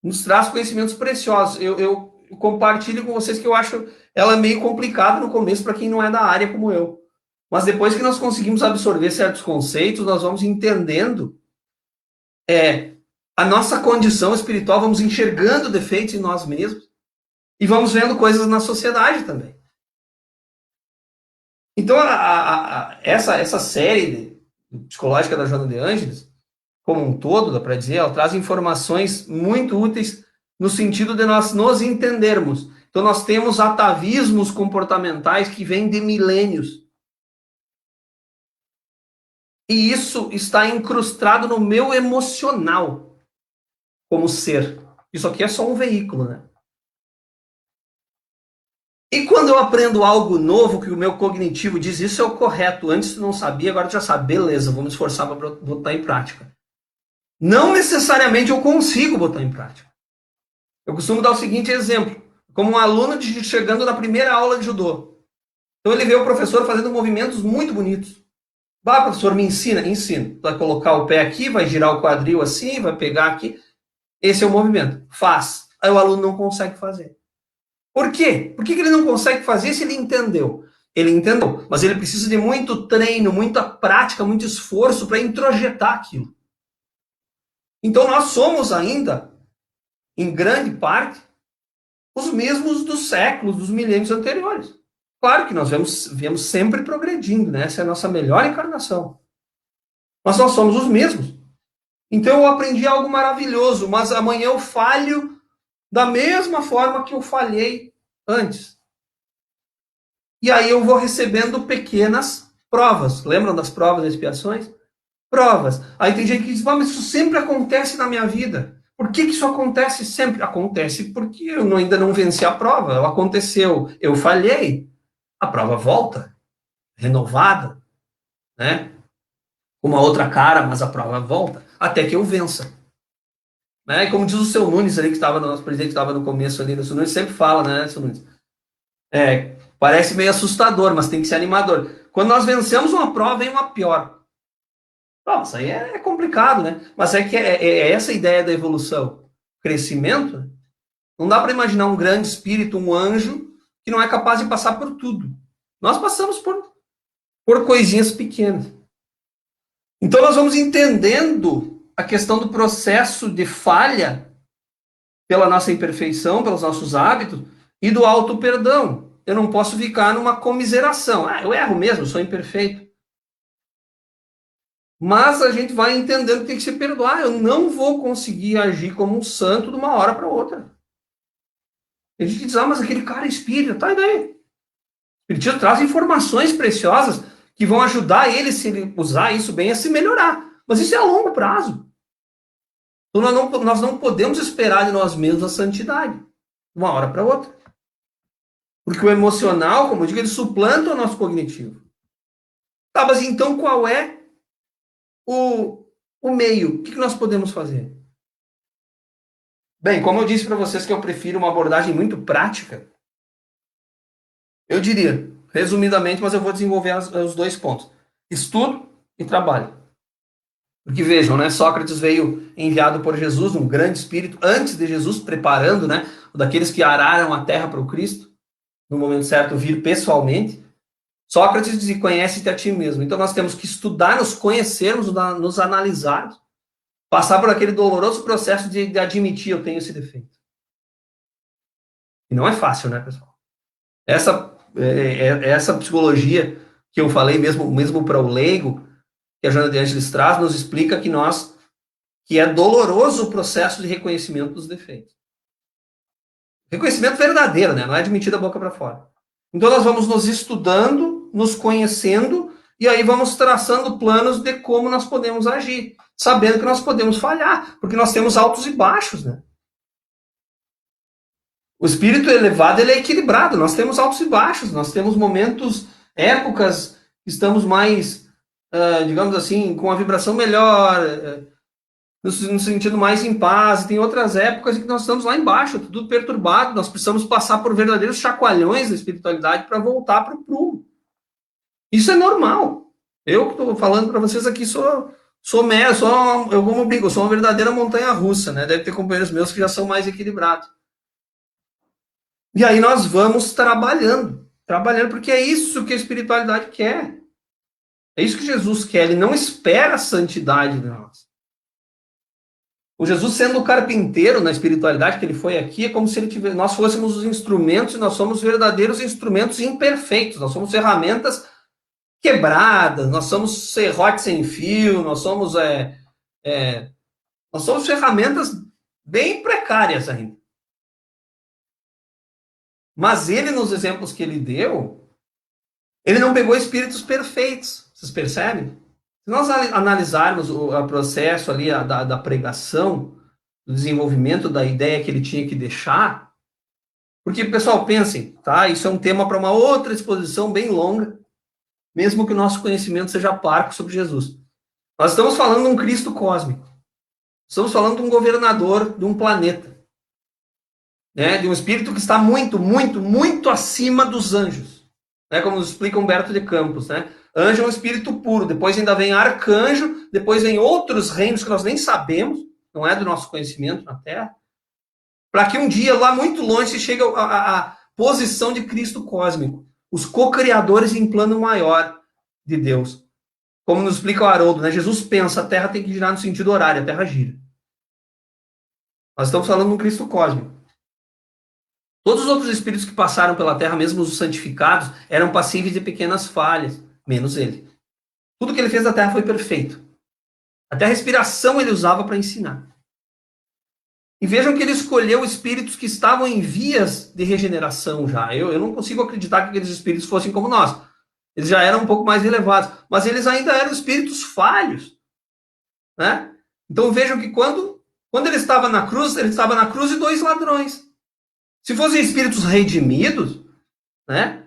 nos traz conhecimentos preciosos. Eu compartilho com vocês que eu acho ela meio complicada no começo para quem não é da área como eu. Mas depois que nós conseguimos absorver certos conceitos, nós vamos entendendo a nossa condição espiritual, vamos enxergando defeitos em nós mesmos e vamos vendo coisas na sociedade também. Então, essa série psicológica da Joana de Ângeles, como um todo, dá para dizer, ela traz informações muito úteis no sentido de nós nos entendermos. Então, nós temos atavismos comportamentais que vêm de milênios. E isso está incrustado no meu emocional como ser. Isso aqui é só um veículo, né? E quando eu aprendo algo novo, que o meu cognitivo diz, isso é o correto, antes tu não sabia, agora tu já sabe, beleza, vamos esforçar para botar em prática. Não necessariamente eu consigo botar em prática. Eu costumo dar o seguinte exemplo, como um aluno chegando na primeira aula de judô. Então ele vê o professor fazendo movimentos muito bonitos. Vai, professor, me ensina? Ensina. Vai colocar o pé aqui, vai girar o quadril assim, vai pegar aqui. Esse é o movimento. Faz. Aí o aluno não consegue fazer. Por quê? Por que ele não consegue fazer se ele entendeu? Ele entendeu, mas ele precisa de muito treino, muita prática, muito esforço para introjetar aquilo. Então nós somos ainda, em grande parte, os mesmos dos séculos, dos milênios anteriores. Claro que nós viemos sempre progredindo, né? Essa é a nossa melhor encarnação. Mas nós somos os mesmos. Então eu aprendi algo maravilhoso, mas amanhã eu falho da mesma forma que eu falhei antes. E aí eu vou recebendo pequenas provas. Lembram das provas e expiações? Provas. Aí tem gente que diz, mas isso sempre acontece na minha vida. Por que isso acontece sempre? Acontece porque eu ainda não venci a prova. Ela aconteceu, eu falhei. A prova volta, renovada, né? Com uma outra cara, mas a prova volta, até que eu vença. Né? E como diz o seu Nunes ali, que estava no nosso presidente, que estava no começo ali, o seu Nunes sempre fala, né, seu Nunes? Parece meio assustador, mas tem que ser animador. Quando nós vencemos uma prova, vem uma pior. Nossa, aí é complicado, né? Mas é que é essa a ideia da evolução. Crescimento, não dá para imaginar um grande espírito, um anjo, que não é capaz de passar por tudo. Nós passamos por coisinhas pequenas. Então nós vamos entendendo a questão do processo de falha pela nossa imperfeição, pelos nossos hábitos, e do auto-perdão. Eu não posso ficar numa comiseração. Eu erro mesmo, eu sou imperfeito. Mas a gente vai entendendo que tem que se perdoar. Eu não vou conseguir agir como um santo de uma hora para outra. A gente diz, mas aquele cara é espírita, tá, e daí? O espiritismo traz informações preciosas que vão ajudar ele, se ele usar isso bem, a se melhorar. Mas isso é a longo prazo. Então nós não podemos esperar de nós mesmos a santidade, de uma hora para outra. Porque o emocional, como eu digo, ele suplanta o nosso cognitivo. Tá, mas então qual é o meio? O que nós podemos fazer? Bem, como eu disse para vocês que eu prefiro uma abordagem muito prática, eu diria, resumidamente, mas eu vou desenvolver os dois pontos. Estudo e trabalho. Porque vejam, né, Sócrates veio enviado por Jesus, um grande espírito, antes de Jesus, preparando, né, daqueles que araram a terra para o Cristo, no momento certo vir pessoalmente. Sócrates diz, conhece-te a ti mesmo. Então nós temos que estudar, nos conhecermos, nos analisarmos, passar por aquele doloroso processo de admitir eu tenho esse defeito. E não é fácil, né, pessoal? Essa psicologia que eu falei mesmo para o leigo, que a Joana de Ângeles traz, nos explica que é doloroso o processo de reconhecimento dos defeitos. Reconhecimento verdadeiro, né? Não é admitido da boca para fora. Então nós vamos nos estudando, nos conhecendo, e aí vamos traçando planos de como nós podemos agir, sabendo que nós podemos falhar, porque nós temos altos e baixos, né? O espírito elevado, ele é equilibrado, nós temos altos e baixos, nós temos momentos, épocas, estamos mais, digamos assim, com a vibração melhor, no sentido mais em paz, e tem outras épocas em que nós estamos lá embaixo, tudo perturbado, nós precisamos passar por verdadeiros chacoalhões da espiritualidade para voltar para o prumo. Isso é normal. Eu que estou falando para vocês aqui eu sou uma verdadeira montanha-russa, né? Deve ter companheiros meus que já são mais equilibrados. E aí nós vamos trabalhando, porque é isso que a espiritualidade quer. É isso que Jesus quer, ele não espera a santidade de nós. O Jesus sendo o carpinteiro na espiritualidade que ele foi aqui, é como se nós fôssemos os instrumentos, e nós somos verdadeiros instrumentos imperfeitos, nós somos ferramentas quebradas, nós somos serrotes sem fio, nós somos ferramentas bem precárias ainda. Mas ele, nos exemplos que ele deu, ele não pegou espíritos perfeitos, vocês percebem? Se nós analisarmos o processo ali da pregação, do desenvolvimento da ideia que ele tinha que deixar, porque, pessoal, pensem, tá? Isso é um tema para uma outra exposição bem longa, mesmo que o nosso conhecimento seja parco sobre Jesus. Nós estamos falando de um Cristo cósmico. Estamos falando de um governador de um planeta. Né? De um espírito que está muito, muito, muito acima dos anjos. Né? Como nos explica Humberto de Campos, né? Anjo é um espírito puro, depois ainda vem arcanjo, depois vem outros reinos que nós nem sabemos, não é do nosso conhecimento na Terra, para que um dia, lá muito longe, se chegue à posição de Cristo cósmico, os co-criadores em plano maior de Deus. Como nos explica o Haroldo, né? Jesus pensa, a Terra tem que girar no sentido horário, a Terra gira. Nós estamos falando de um Cristo cósmico. Todos os outros espíritos que passaram pela Terra, mesmo os santificados, eram passíveis de pequenas falhas, menos ele. Tudo que ele fez na Terra foi perfeito. Até a respiração ele usava para ensinar. E vejam que ele escolheu espíritos que estavam em vias de regeneração já. Eu não consigo acreditar que aqueles espíritos fossem como nós. Eles já eram um pouco mais elevados, mas eles ainda eram espíritos falhos. Né? Então vejam que quando ele estava na cruz e 2 ladrões. Se fossem espíritos redimidos, né?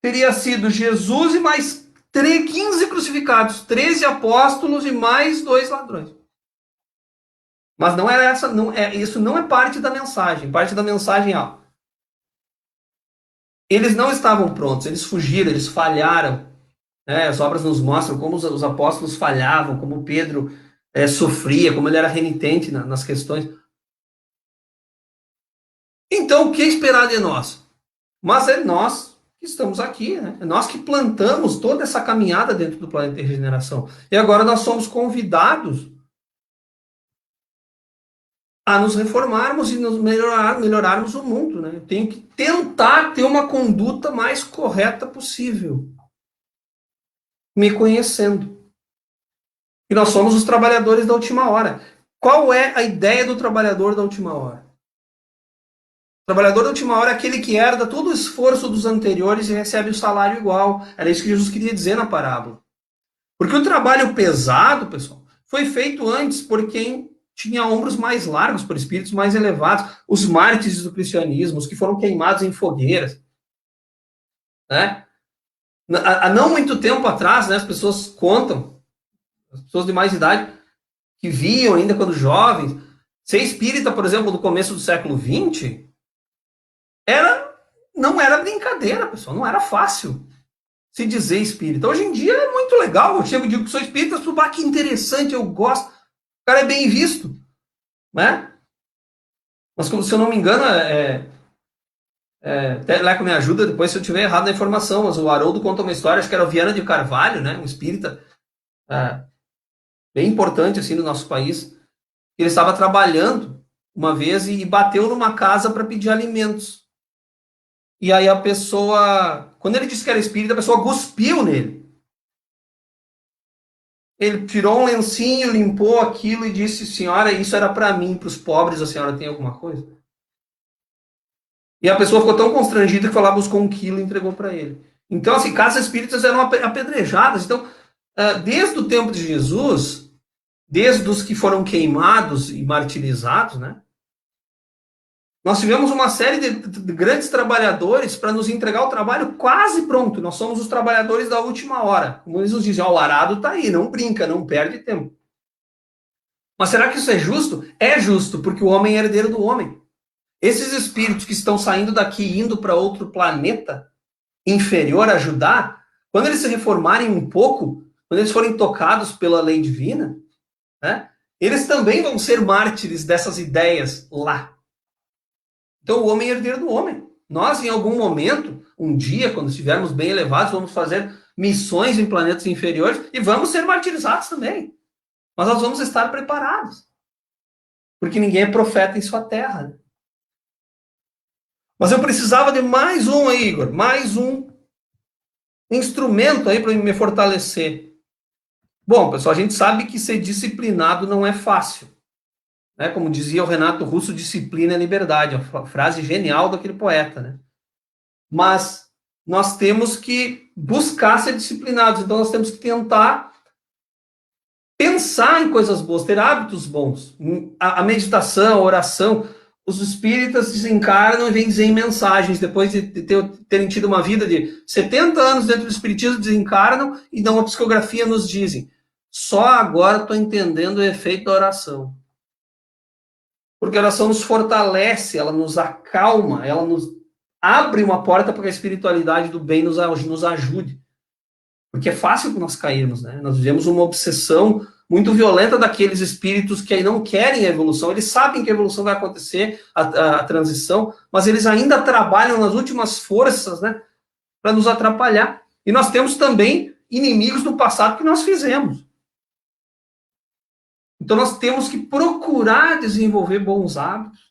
Teria sido Jesus e mais 15 crucificados, 13 apóstolos e mais 2 ladrões. Mas não era isso não é parte da mensagem. Parte da mensagem é, eles não estavam prontos, eles fugiram, eles falharam. Né? As obras nos mostram como os apóstolos falhavam, como Pedro sofria, como ele era renitente nas questões. Então, o que esperar de nós? Mas é nós que estamos aqui, né? É nós que plantamos toda essa caminhada dentro do planeta de regeneração. E agora nós somos convidados a nos reformarmos e nos melhorarmos o mundo, né? Eu tenho que tentar ter uma conduta mais correta possível, me conhecendo. E nós somos os trabalhadores da última hora. Qual é a ideia do trabalhador da última hora? O trabalhador da última hora é aquele que herda todo o esforço dos anteriores e recebe o salário igual. Era isso que Jesus queria dizer na parábola. Porque o trabalho pesado, pessoal, foi feito antes por quem tinha ombros mais largos, por espíritos mais elevados, os mártires do cristianismo, os que foram queimados em fogueiras. Né? Há não muito tempo atrás, né, as pessoas contam, as pessoas de mais idade, que viam ainda quando jovens, ser espírita, por exemplo, do começo do século XX, não era brincadeira, pessoal, não era fácil se dizer espírita. Hoje em dia é muito legal, eu chego e digo que sou espírita, que interessante, eu gosto, o cara é bem visto, né? Mas, se eu não me engano, até Leco me ajuda depois se eu tiver errado na informação, mas o Haroldo conta uma história, acho que era o Viana de Carvalho, né, um espírita bem importante assim no nosso país. Ele estava trabalhando uma vez e bateu numa casa para pedir alimentos. E aí a pessoa, quando ele disse que era espírita, a pessoa cuspiu nele. Ele tirou um lencinho, limpou aquilo e disse: senhora, isso era para mim, para os pobres, a senhora tem alguma coisa? E a pessoa ficou tão constrangida que foi lá, buscou 1 quilo e entregou para ele. Então, assim, casas espíritas eram apedrejadas. Então, desde o tempo de Jesus, desde os que foram queimados e martirizados, né? Nós tivemos uma série de grandes trabalhadores para nos entregar o trabalho quase pronto. Nós somos os trabalhadores da última hora. Como eles nos dizem, o arado está aí, não brinca, não perde tempo. Mas será que isso é justo? É justo, porque o homem é herdeiro do homem. Esses espíritos que estão saindo daqui, indo para outro planeta inferior ajudar, quando eles se reformarem um pouco, quando eles forem tocados pela lei divina, né, eles também vão ser mártires dessas ideias lá. Então o homem é herdeiro do homem. Nós, em algum momento, um dia, quando estivermos bem elevados, vamos fazer missões em planetas inferiores e vamos ser martirizados também. Mas nós vamos estar preparados. Porque ninguém é profeta em sua terra. Né? Mas eu precisava de mais um aí, Igor. Mais um instrumento aí para me fortalecer. Bom, pessoal, a gente sabe que ser disciplinado não é fácil. Né? Como dizia o Renato Russo, disciplina é liberdade. É uma frase genial daquele poeta. Né? Mas nós temos que buscar ser disciplinados. Então nós temos que tentar pensar em coisas boas, ter hábitos bons. A meditação, a oração. Os espíritas desencarnam e vêm dizer em mensagens, depois de terem tido uma vida de 70 anos dentro do espiritismo, desencarnam e dão uma psicografia, nos dizem: só agora estou entendendo o efeito da oração. Porque a oração nos fortalece, ela nos acalma, ela nos abre uma porta para que a espiritualidade do bem nos ajude. Porque é fácil nós cairmos, né? Nós vivemos uma obsessão muito violenta daqueles espíritos que aí não querem a evolução. Eles sabem que a evolução vai acontecer, a transição, mas eles ainda trabalham nas últimas forças, né, para nos atrapalhar. E nós temos também inimigos do passado que nós fizemos. Então nós temos que procurar desenvolver bons hábitos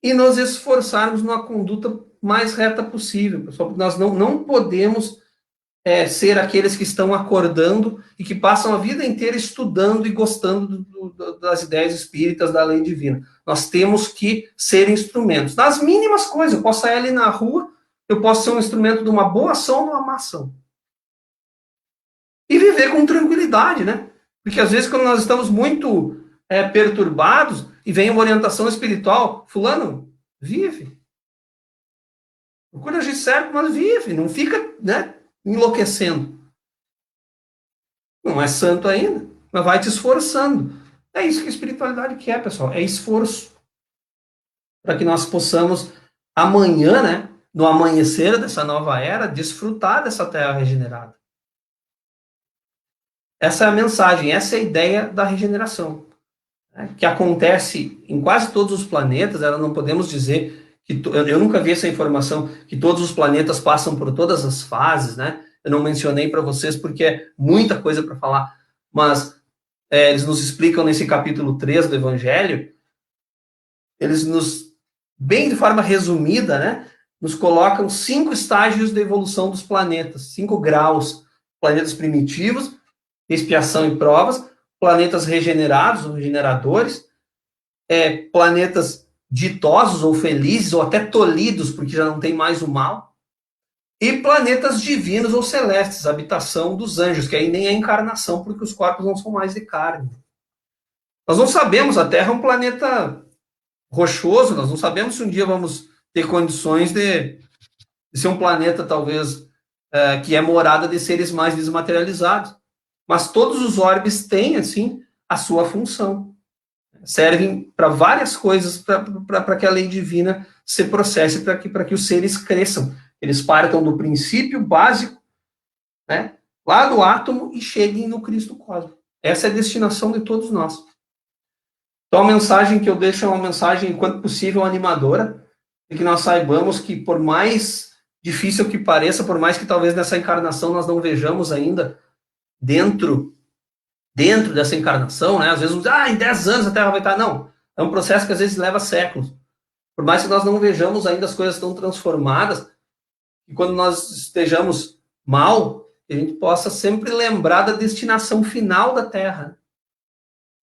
e nos esforçarmos numa conduta mais reta possível, pessoal, porque nós não podemos ser aqueles que estão acordando e que passam a vida inteira estudando e gostando das ideias espíritas, da lei divina. Nós temos que ser instrumentos. Nas mínimas coisas, eu posso sair ali na rua, eu posso ser um instrumento de uma boa ação ou de uma má ação. E viver com tranquilidade, né? Porque às vezes quando nós estamos muito perturbados e vem uma orientação espiritual, fulano, vive. Procura agir certo, mas vive. Não fica, né, enlouquecendo. Não é santo ainda, mas vai te esforçando. É isso que a espiritualidade quer, pessoal. É esforço. Para que nós possamos amanhã, né, no amanhecer dessa nova era, desfrutar dessa terra regenerada. Essa é a mensagem, essa é a ideia da regeneração, né, que acontece em quase todos os planetas. Não podemos dizer que eu nunca vi essa informação, que todos os planetas passam por todas as fases, né? Eu não mencionei para vocês porque é muita coisa para falar, mas eles nos explicam nesse capítulo 3 do Evangelho eles nos, bem de forma resumida, né, nos colocam 5 estágios da evolução dos planetas, 5 graus: planetas primitivos, expiação e provas; planetas regenerados ou regeneradores; planetas ditosos ou felizes, ou até tolhidos, porque já não tem mais o mal; e planetas divinos ou celestes, habitação dos anjos, que aí nem é encarnação, porque os corpos não são mais de carne. Nós não sabemos, a Terra é um planeta rochoso, nós não sabemos se um dia vamos ter condições de ser um planeta, talvez, que é morada de seres mais desmaterializados. Mas todos os orbes têm, assim, a sua função. Servem para várias coisas, para que a lei divina se processe, para que os seres cresçam. Eles partam do princípio básico, né, lá do átomo, e cheguem no Cristo cósmico. Essa é a destinação de todos nós. Então, a mensagem que eu deixo é uma mensagem, enquanto possível, animadora, de que nós saibamos que, por mais difícil que pareça, por mais que talvez nessa encarnação nós não vejamos ainda dentro dessa encarnação, né? Às vezes, em 10 anos a Terra vai estar... Não, é um processo que às vezes leva séculos. Por mais que nós não vejamos ainda as coisas tão transformadas, e quando nós estejamos mal, a gente possa sempre lembrar da destinação final da Terra.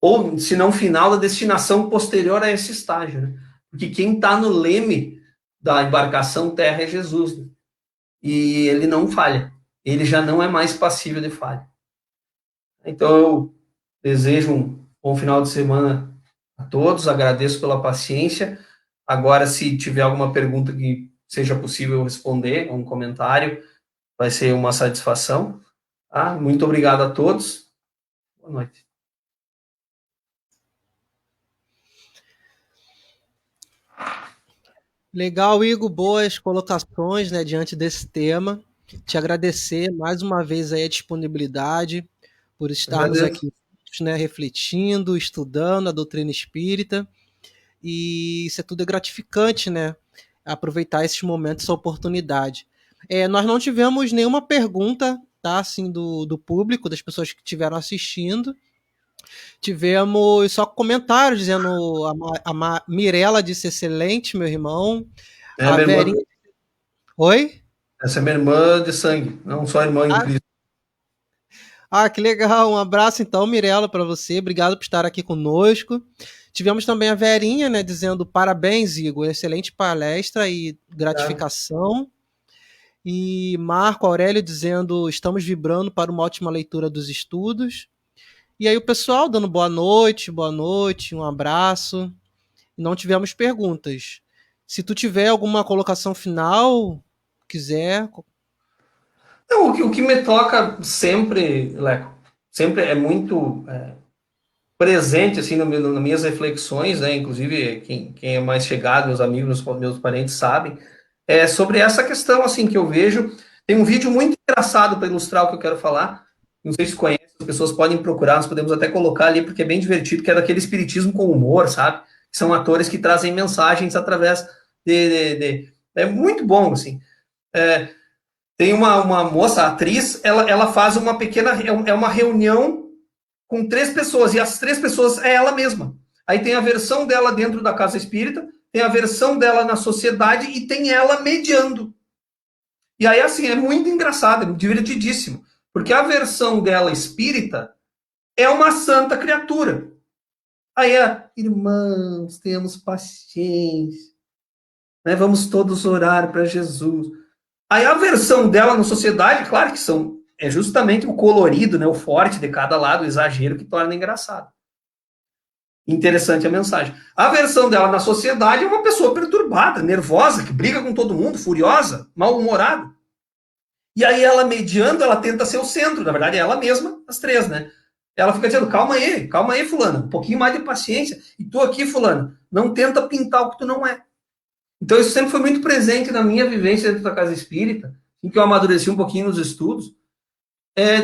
Ou, se não final, da destinação posterior a esse estágio, né? Porque quem está no leme da embarcação Terra é Jesus, né? E ele não falha. Ele já não é mais passível de falha. Então, eu desejo um bom final de semana a todos, agradeço pela paciência. Agora, se tiver alguma pergunta que seja possível responder, um comentário, vai ser uma satisfação. Muito obrigado a todos. Boa noite. Legal, Igor, boas colocações, né, diante desse tema. Te agradecer mais uma vez aí a disponibilidade, por estarmos aqui, né, refletindo, estudando a doutrina espírita, e isso é tudo gratificante, né, aproveitar esses momentos, essa oportunidade. Nós não tivemos nenhuma pergunta, tá, assim, do público, das pessoas que estiveram assistindo. Tivemos só comentários dizendo, a Mirella disse excelente, meu irmão. A Verinha... Oi? Essa é minha irmã de sangue, não só irmã em Cristo. Que legal. Um abraço, então, Mirella, para você. Obrigado por estar aqui conosco. Tivemos também a Verinha, né, dizendo parabéns, Igor, excelente palestra e gratificação. E Marco Aurélio dizendo estamos vibrando para uma ótima leitura dos estudos. E aí o pessoal dando boa noite, um abraço. E não tivemos perguntas. Se tu tiver alguma colocação final, quiser... Não, o que me toca sempre, Leco, sempre é muito presente, assim, nas minhas reflexões, né, inclusive quem é mais chegado, meus amigos, meus parentes sabem, é sobre essa questão, assim, que eu vejo. Tem um vídeo muito engraçado para ilustrar o que eu quero falar, não sei se conhece, as pessoas podem procurar, nós podemos até colocar ali, porque é bem divertido, que é daquele espiritismo com humor, sabe? Que são atores que trazem mensagens através é muito bom, assim. Tem uma moça, a atriz, ela faz uma pequena, uma reunião com 3 pessoas, e as 3 pessoas é ela mesma. Aí tem a versão dela dentro da casa espírita, tem a versão dela na sociedade, e tem ela mediando. E aí, assim, é muito engraçado, é divertidíssimo, porque a versão dela espírita é uma santa criatura. Aí irmãos, tenhamos paciência, né? Vamos todos orar para Jesus. Aí a versão dela na sociedade, claro que é justamente o colorido, né, o forte de cada lado, o exagero que torna engraçado. Interessante a mensagem. A versão dela na sociedade é uma pessoa perturbada, nervosa, que briga com todo mundo, furiosa, mal-humorada. E aí ela mediando, ela tenta ser o centro, na verdade é ela mesma, as 3, né? Ela fica dizendo, calma aí, fulano, um pouquinho mais de paciência. E tu aqui, fulano, não tenta pintar o que tu não é. Então, isso sempre foi muito presente na minha vivência dentro da casa espírita, em que eu amadureci um pouquinho nos estudos,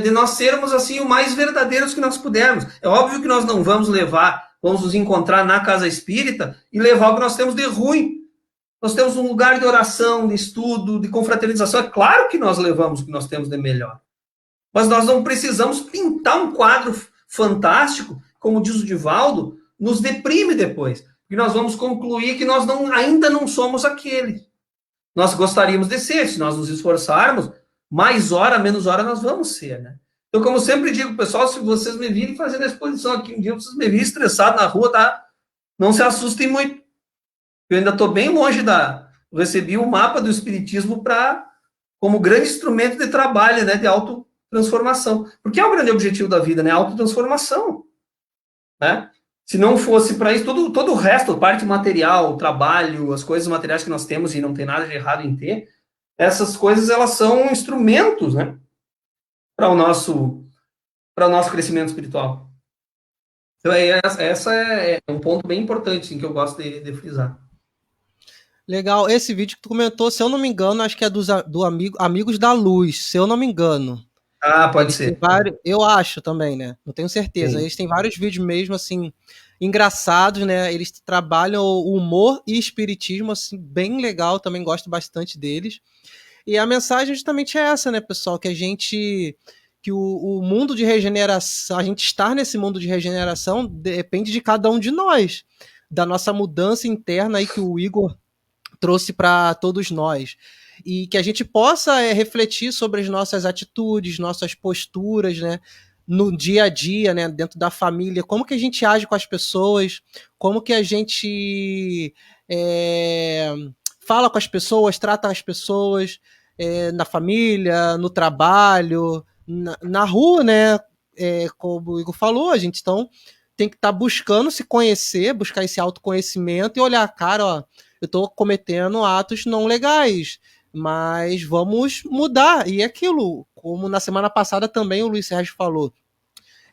de nós sermos, assim, o mais verdadeiros que nós pudermos. É óbvio que nós não vamos nos encontrar na casa espírita e levar o que nós temos de ruim. Nós temos um lugar de oração, de estudo, de confraternização. É claro que nós levamos o que nós temos de melhor. Mas nós não precisamos pintar um quadro fantástico, como diz o Divaldo, nos deprime depois. e nós vamos concluir que nós ainda não somos aquele. Nós gostaríamos de ser, se nós nos esforçarmos, mais hora, menos hora nós vamos ser, né? Então, como eu sempre digo, pessoal, se vocês me virem fazendo a exposição aqui um dia, vocês me virem estressado na rua, tá? Não se assustem muito. Eu ainda estou bem longe Eu recebi o mapa do Espiritismo como grande instrumento de trabalho, né? De autotransformação. Porque é o grande objetivo da vida, né? A autotransformação, né? Se não fosse para isso, todo o resto, a parte material, o trabalho, as coisas materiais que nós temos, e não tem nada de errado em ter, essas coisas, elas são instrumentos, né? Para o nosso crescimento espiritual. Então, essa é um ponto bem importante, assim, que eu gosto de frisar. Legal. Esse vídeo que tu comentou, se eu não me engano, acho que é do Amigos da Luz, se eu não me engano. Pode ser. Eu acho também, né? Não tenho certeza. Sim. Eles têm vários vídeos mesmo, assim, engraçados, né? Eles trabalham o humor e espiritismo, assim, bem legal. Também gosto bastante deles. E a mensagem justamente é essa, né, pessoal? Que o mundo de regeneração, a gente estar nesse mundo de regeneração depende de cada um de nós, da nossa mudança interna aí que o Igor trouxe para todos nós. E que a gente possa refletir sobre as nossas atitudes, nossas posturas, né? No dia a dia, né? Dentro da família, como que a gente age com as pessoas, como que a gente fala com as pessoas, trata as pessoas na família, no trabalho, na rua, né? Como o Igor falou, a gente então tem que estar buscando se conhecer, buscar esse autoconhecimento e olhar, cara, ó, eu estou cometendo atos não legais, mas vamos mudar. E aquilo, como na semana passada também o Luiz Sérgio falou,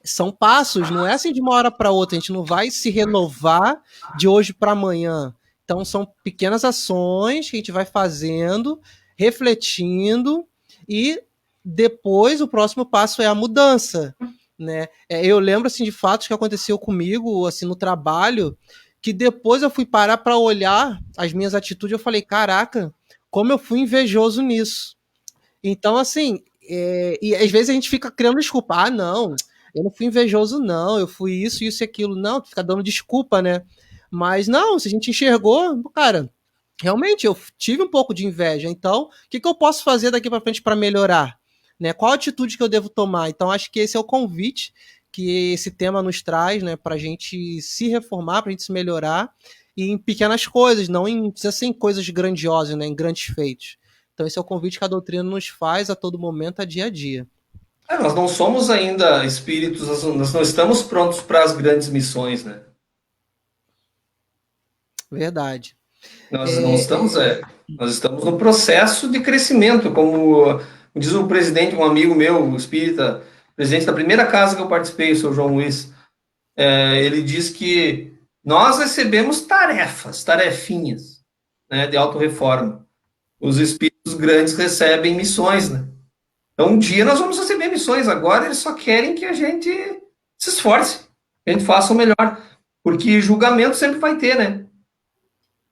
são passos, não é assim de uma hora para outra, a gente não vai se renovar de hoje para amanhã. Então são pequenas ações que a gente vai fazendo, refletindo, e depois o próximo passo é a mudança, né? Eu lembro assim de fatos que aconteceu comigo assim no trabalho, que depois eu fui parar para olhar as minhas atitudes, eu falei, caraca, como eu fui invejoso nisso. Então, assim, e às vezes a gente fica criando desculpa. Não, eu não fui invejoso, não, eu fui isso, isso e aquilo. Não, fica dando desculpa, né? Mas não, se a gente enxergou, cara, realmente eu tive um pouco de inveja. Então, o que eu posso fazer daqui para frente para melhorar? Né? Qual atitude que eu devo tomar? Então, acho que esse é o convite que esse tema nos traz, né, para a gente se reformar, para a gente se melhorar, e em pequenas coisas, não precisa ser em coisas grandiosas, né, em grandes feitos. Então esse é o convite que a doutrina nos faz a todo momento, a dia a dia. Nós não somos ainda espíritos, nós não estamos prontos para as grandes missões, né? Verdade. Nós não estamos, nós estamos no processo de crescimento, como diz o presidente, um amigo meu, espírita, presidente da primeira casa que eu participei, o seu João Luiz, ele diz que nós recebemos tarefinhas, né, de autorreforma. Os espíritos grandes recebem missões, né? Então, um dia nós vamos receber missões, agora eles só querem que a gente se esforce, que a gente faça o melhor, porque julgamento sempre vai ter, né?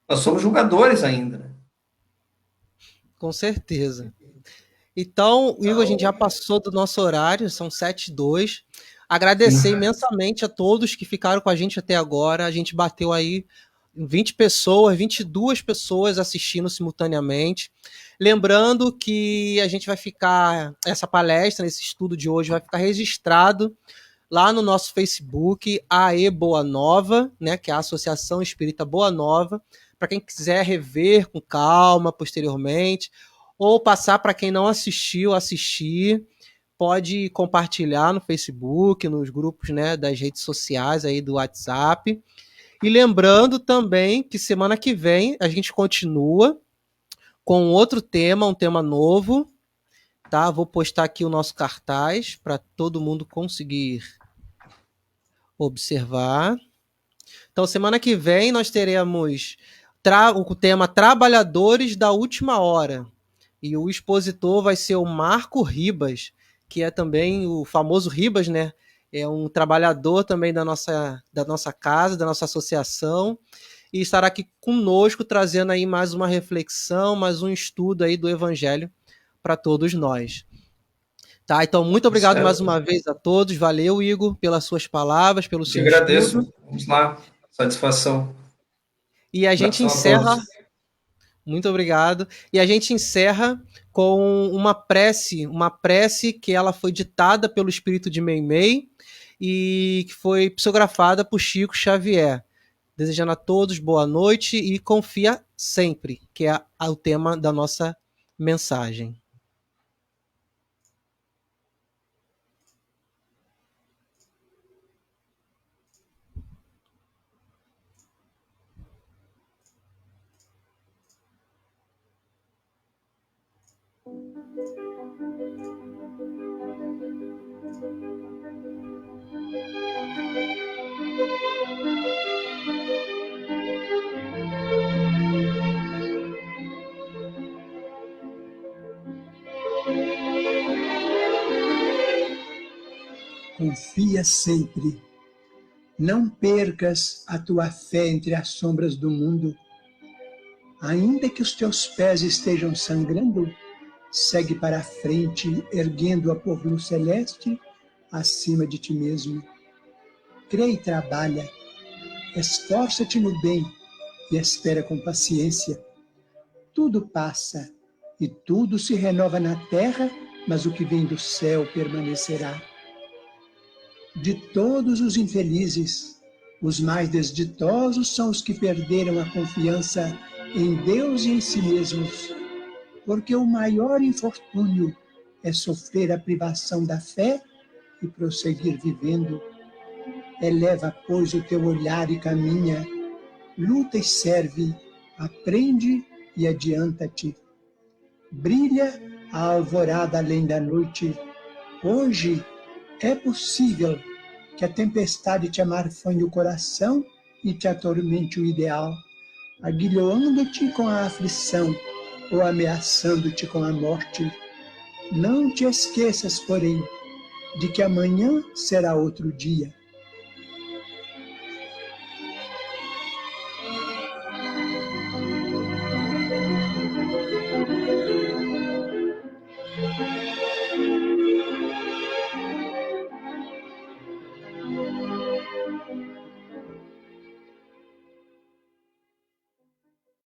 Nós somos julgadores ainda, né? Com certeza. Então, Igor, a gente já passou do nosso horário, são 7h02. Agradecer imensamente a todos que ficaram com a gente até agora. A gente bateu aí 20 pessoas, 22 pessoas assistindo simultaneamente. Lembrando que a gente vai ficar, essa palestra, esse estudo de hoje vai ficar registrado lá no nosso Facebook, AE Boa Nova, né, que é a Associação Espírita Boa Nova, para quem quiser rever com calma posteriormente, ou passar para quem não assistiu, assistir, pode compartilhar no Facebook, nos grupos, né, das redes sociais aí do WhatsApp. E lembrando também que semana que vem a gente continua com outro tema, um tema novo, tá? Vou postar aqui o nosso cartaz para todo mundo conseguir observar. Então, semana que vem nós teremos o tema Trabalhadores da Última Hora. E o expositor vai ser o Marco Ribas, que é também o famoso Ribas, né? É um trabalhador também da nossa casa, da nossa associação, e estará aqui conosco trazendo aí mais uma reflexão, mais um estudo aí do Evangelho para todos nós. Tá, então muito obrigado mais uma vez a todos, valeu Igor pelas suas palavras, pelo seu estudo. Eu agradeço, estudo. Vamos lá, satisfação. E a gente encerra... Muito obrigado. E a gente encerra com uma prece que ela foi ditada pelo espírito de Meimei e que foi psicografada por Chico Xavier. Desejando a todos boa noite e confia sempre, que é o tema da nossa mensagem. Confia sempre. Não percas a tua fé entre as sombras do mundo. Ainda que os teus pés estejam sangrando, segue para a frente, erguendo-a por luz celeste acima de ti mesmo. Crê e trabalha, esforça-te no bem e espera com paciência. Tudo passa e tudo se renova na terra, mas o que vem do céu permanecerá. De todos os infelizes, os mais desditosos são os que perderam a confiança em Deus e em si mesmos, porque o maior infortúnio é sofrer a privação da fé e prosseguir vivendo. Eleva, pois, o teu olhar e caminha, luta e serve, aprende e adianta-te. Brilha a alvorada além da noite. Hoje é possível que a tempestade te amarfanhe o coração e te atormente o ideal, aguilhoando-te com a aflição ou ameaçando-te com a morte. Não te esqueças, porém, de que amanhã será outro dia.